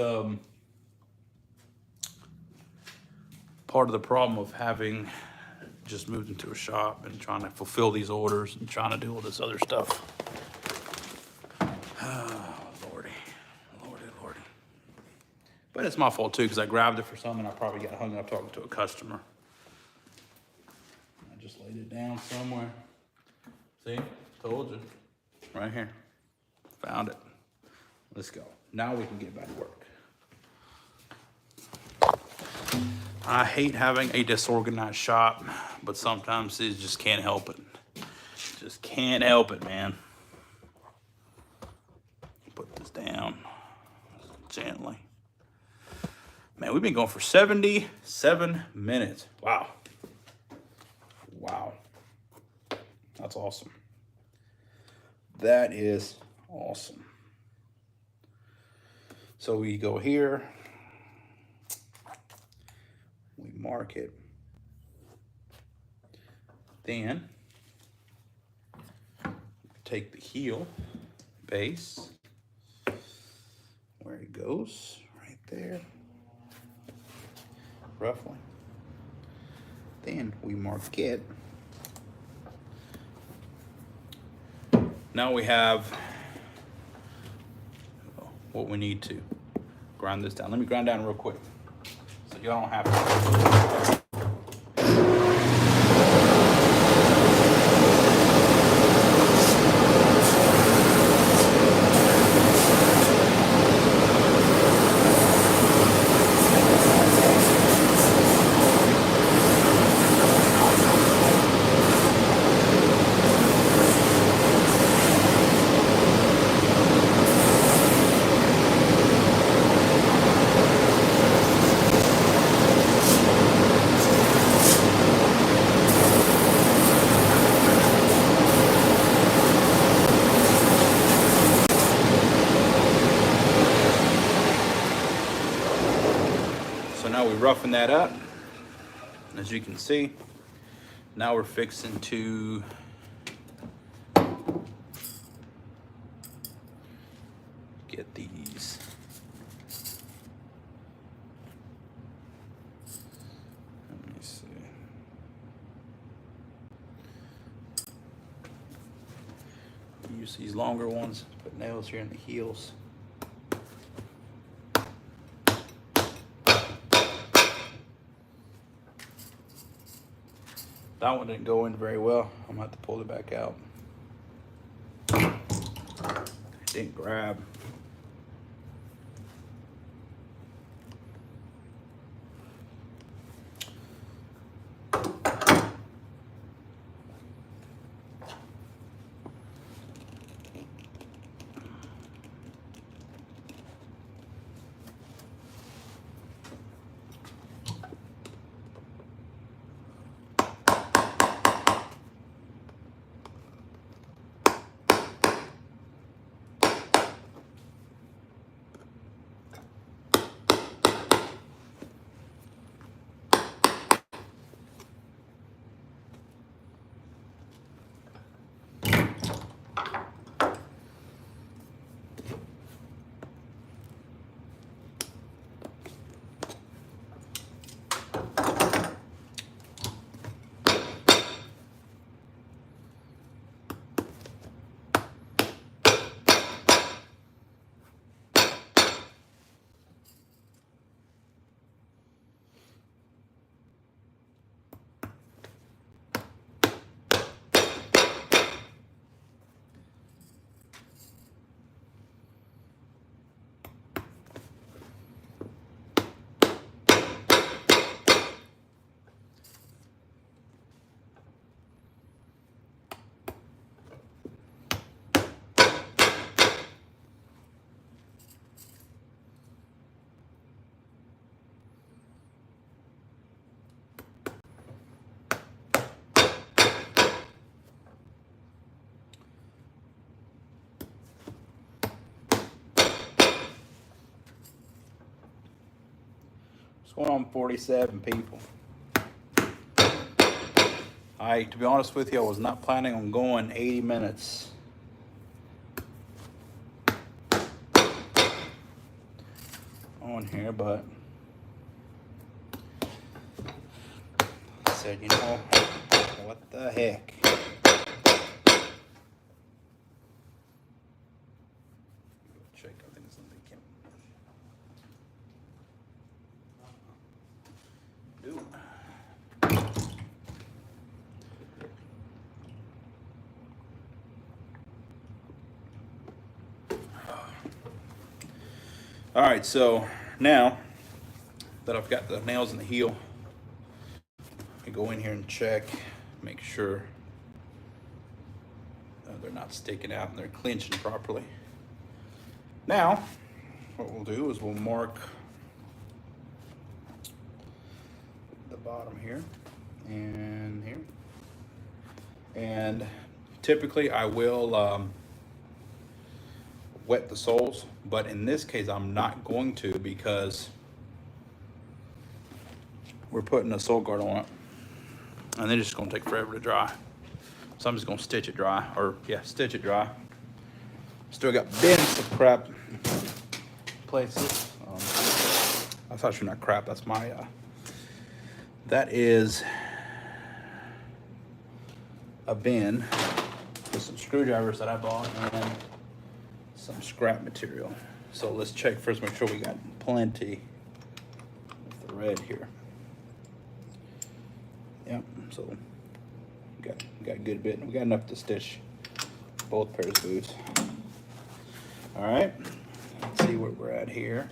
part of the problem of having just moved into a shop and trying to fulfill these orders and trying to do all this other stuff. Oh, Lordy, Lordy, Lordy. But it's my fault too, because I grabbed it for something and I probably got hung up talking to a customer. I just laid it down somewhere. See, told you, right here. Found it. Let's go. Now we can get back to work. I hate having a disorganized shop, but sometimes you just can't help it. Just can't help it, man. Put this down gently. Man, we've been going for 77 minutes. Wow. Wow. That's awesome. That is awesome. So we go here. We mark it. Then take the heel base where it goes, right there, roughly. Then we mark it. Now we have what we need to grind this down. Let me grind down real quick so y'all don't have to. Roughing that up, as you can see. Now we're fixing to get these let me see. Use these longer ones, put nails here in the heels. That one didn't go in very well. I'm gonna have to pull it back out. It didn't grab. going on 47 people. To be honest with you, I was not planning on going 80 minutes. On here, but I said, you know, what the heck. Check, I think it's something came. Dude. All right, so now that I've got the nails in the heel, I go in here and check, make sure they're not sticking out and they're clinching properly. Now, what we'll do is we'll mark the bottom here and here. And typically I will wet the soles, but in this case I'm not going to because we're putting a sole guard on it and they're just gonna take forever to dry. So I'm just gonna stitch it dry, or yeah, stitch it dry. Still got bins of crap places. That's actually not crap, that's my, that is a bin with some screwdrivers that I bought and some scrap material. So let's check first, make sure we got plenty of the red here. Yep, so we got a good bit. We got enough to stitch both pairs of boots. All right, let's see where we're at here.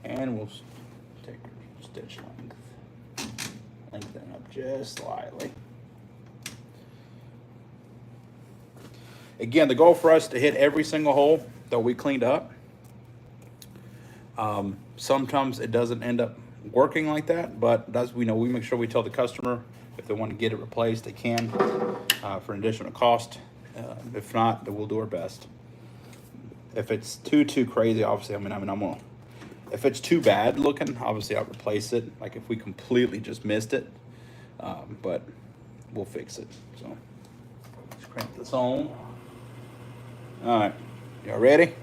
And we'll take our stitch length, lengthen up just slightly. Again, the goal for us to hit every single hole that we cleaned up. Sometimes it doesn't end up working like that, but that's, we make sure we tell the customer if they want to get it replaced, they can for an additional cost. If not, then we'll do our best. If it's too crazy, obviously, I'm gonna. If it's too bad looking, obviously I'll replace it. Like if we completely just missed it, but we'll fix it. So let's crank this on. All right, y'all ready?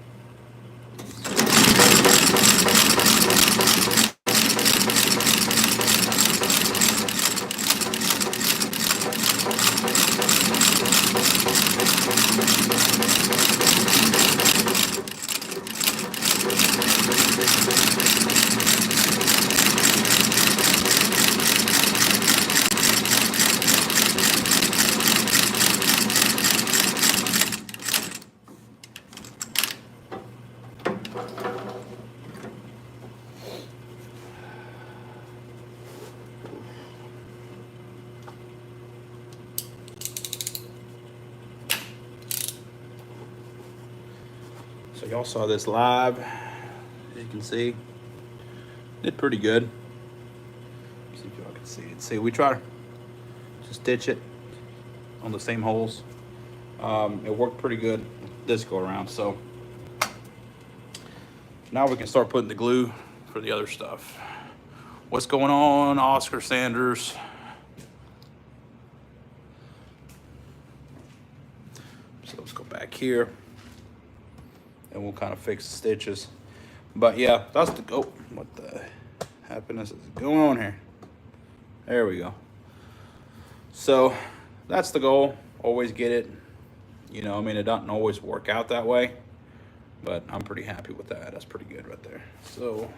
So y'all saw this live, as you can see. Did pretty good. See if y'all can see it. See, we try to stitch it on the same holes. It worked pretty good this go around. So now we can start putting the glue for the other stuff. What's going on, Oscar Sanders? So let's go back here and we'll kind of fix the stitches. But yeah, that's the go. What the happiness is going on here? There we go. So that's the goal. Always get it. You know, I mean, it doesn't always work out that way, but I'm pretty happy with that. That's pretty good right there. So,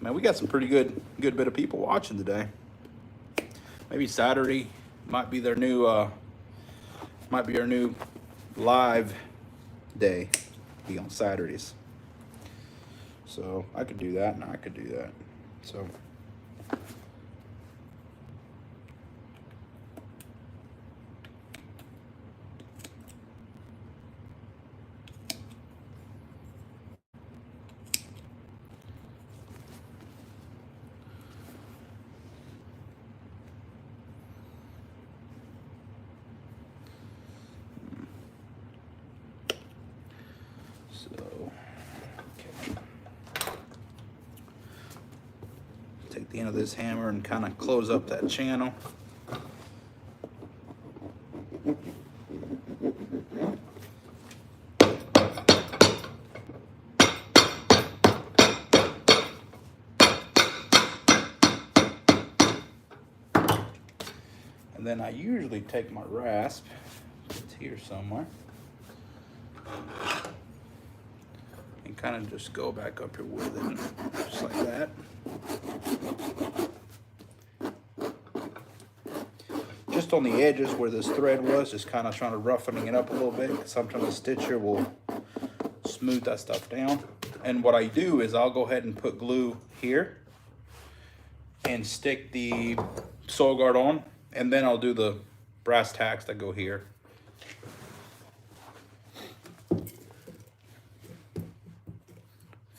man, we got some pretty good bit of people watching today. Maybe Saturday might be their new, might be our new live day. Be on Saturdays. So I could do that, and I could do that. So. the end of this hammer and kind of close up that channel. And then I usually take my rasp, it's here somewhere, and kind of just go back up here with it, just like that. Just on the edges where this thread was, just kind of trying to roughening it up a little bit, because sometimes the stitcher will smooth that stuff down. And what I do is I'll go ahead and put glue here and stick the sole guard on, and then I'll do the brass tacks that go here.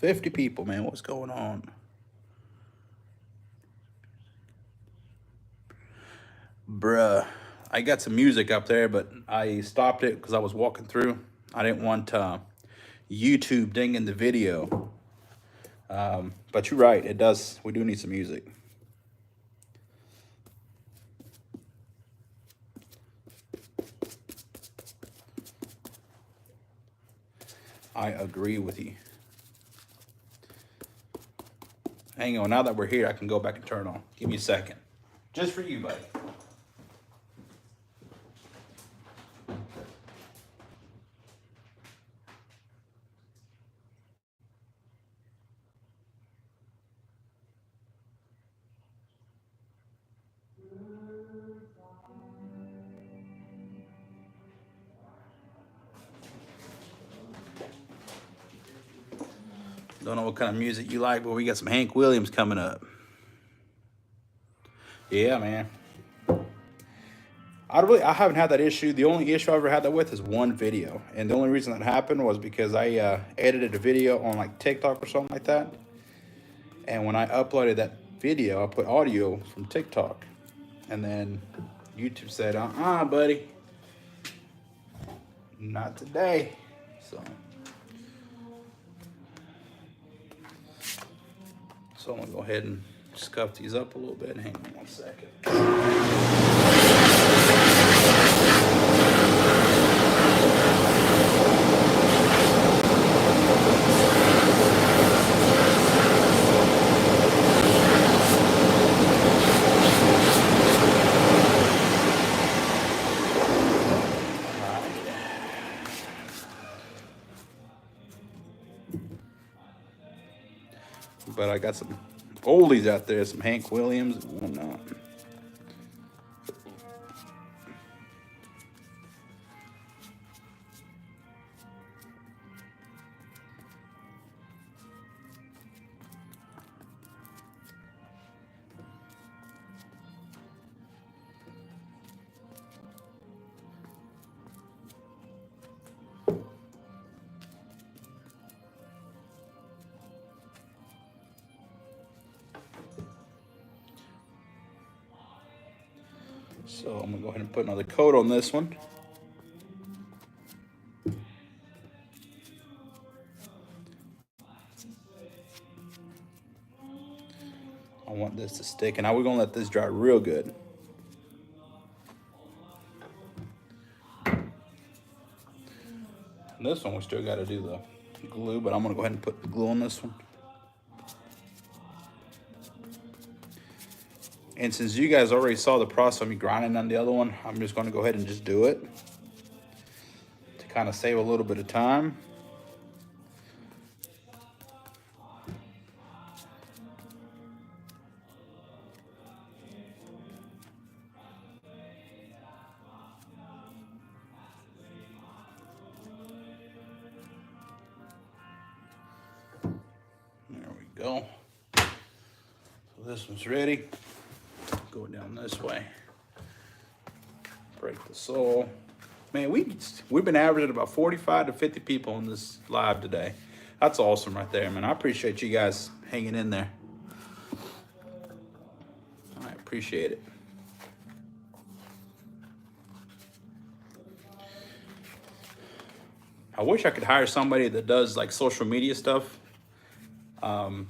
$50 people, man, what's going on? Bruh, I got some music up there, but I stopped it because I was walking through. I didn't want YouTube dinging the video. But you're right, it does, we do need some music. I agree with you. Hang on, now that we're here, I can go back and turn on. Give me a second. Just for you, buddy. Don't know what kind of music you like, but we got some Hank Williams coming up. Yeah, man. I haven't had that issue. The only issue I ever had that with is one video. And the only reason that happened was because I edited a video on like TikTok or something like that. And when I uploaded that video, I put audio from TikTok. And then YouTube said, buddy. Not today. So I'm gonna go ahead and scuff these up a little bit. Hang on one second. But I got some oldies out there, some Hank Williams and whatnot. So I'm gonna go ahead and put another coat on this one. I want this to stick, and now we're gonna let this dry real good. And this one we still gotta do the glue, but I'm gonna go ahead and put the glue on this one. And since you guys already saw the process of me grinding on the other one, I'm just going to go ahead and just do it to kind of save a little bit of time. There we go. So this one's ready. Go down this way. Break the sole. Man, we've been averaging about 45 to 50 people on this live today. That's awesome right there, man. I appreciate you guys hanging in there. I appreciate it. I wish I could hire somebody that does like social media stuff to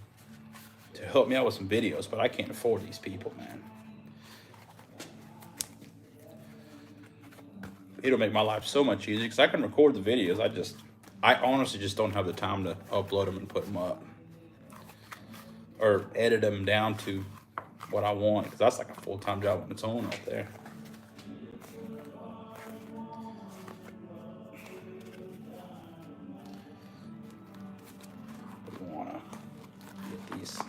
help me out with some videos, but I can't afford these people, man. It'll make my life so much easier because I can record the videos. I honestly just don't have the time to upload them and put them up or edit them down to what I want, because that's like a full-time job on its own right there. We want to get these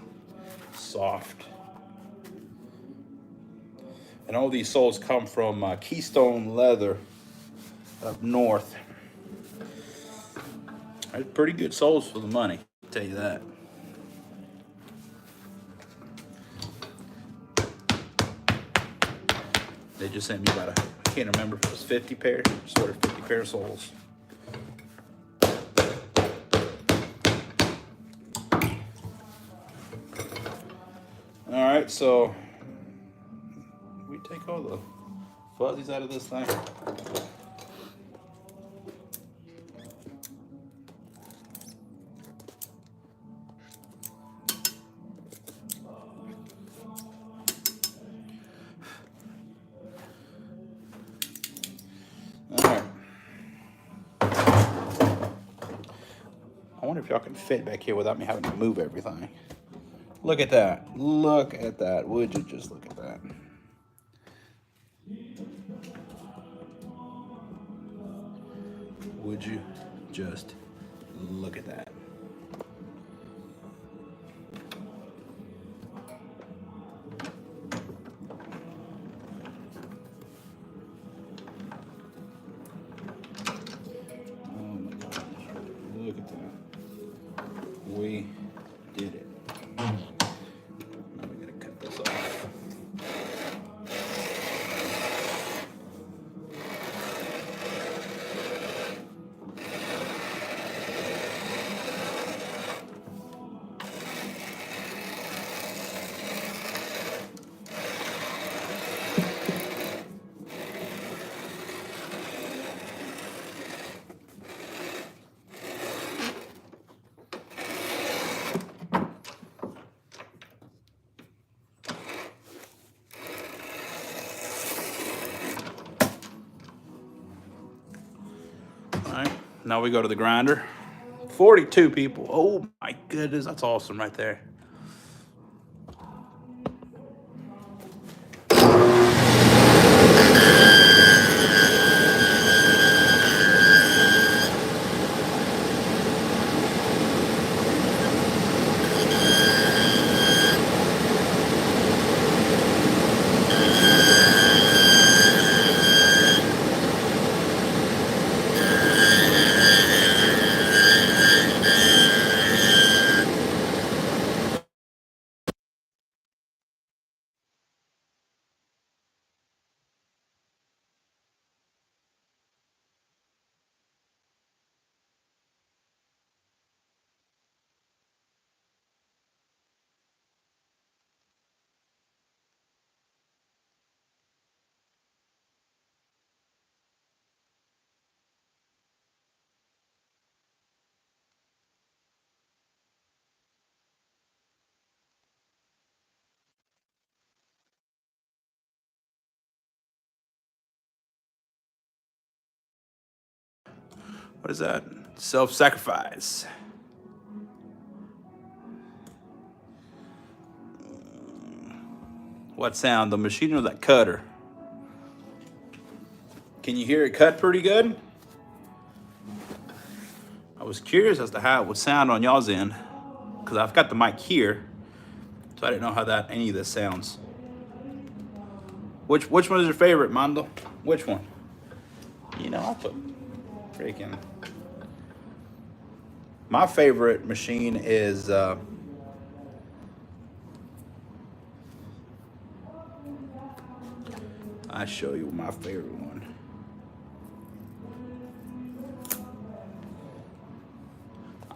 soft. And all these soles come from Keystone Leather up north. They're pretty good soles for the money, I'll tell you that. They just sent me about I can't remember if it was 50 pair, sort of 50 pair of soles. All right, so we take all the fuzzies out of this thing. All right. I wonder if y'all can fit back here without me having to move everything. Look at that. Look at that. Would you just look at that? Would you just look at that? Oh my gosh. Look at that. We did it. Now we gotta cut this off. All right, now we go to the grinder. 42 people. Oh my goodness, that's awesome right there. What is that? Self-sacrifice. What sound? The machine or that cutter? Can you hear it cut pretty good? I was curious as to how it would sound on y'all's end, because I've got the mic here, so I didn't know how any of this sounds. Which one is your favorite, Mando? Which one? You know, I'll put freaking. My favorite machine is I show you my favorite one.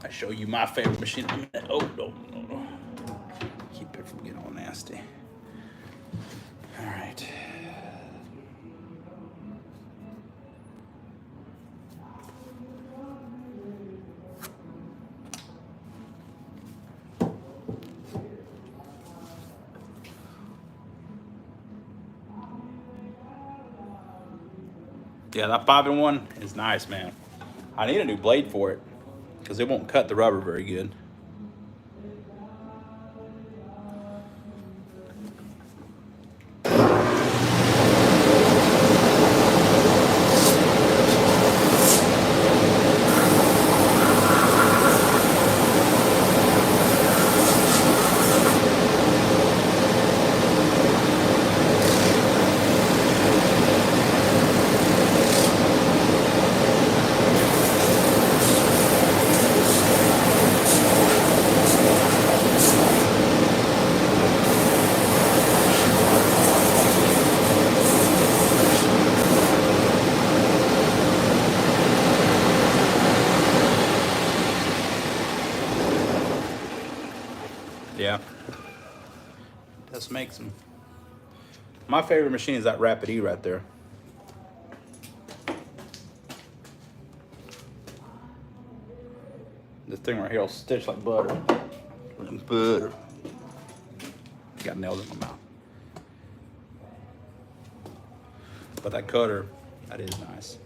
I show you my favorite machine. Oh no. Keep it from getting all nasty. All right. Yeah, that 5-in-1 is nice, man. I need a new blade for it because it won't cut the rubber very good. Yeah, this makes them. My favorite machine is that Rapid E right there. This thing right here will stitch like butter. Butter. Got nails in my mouth. But that cutter, that is nice.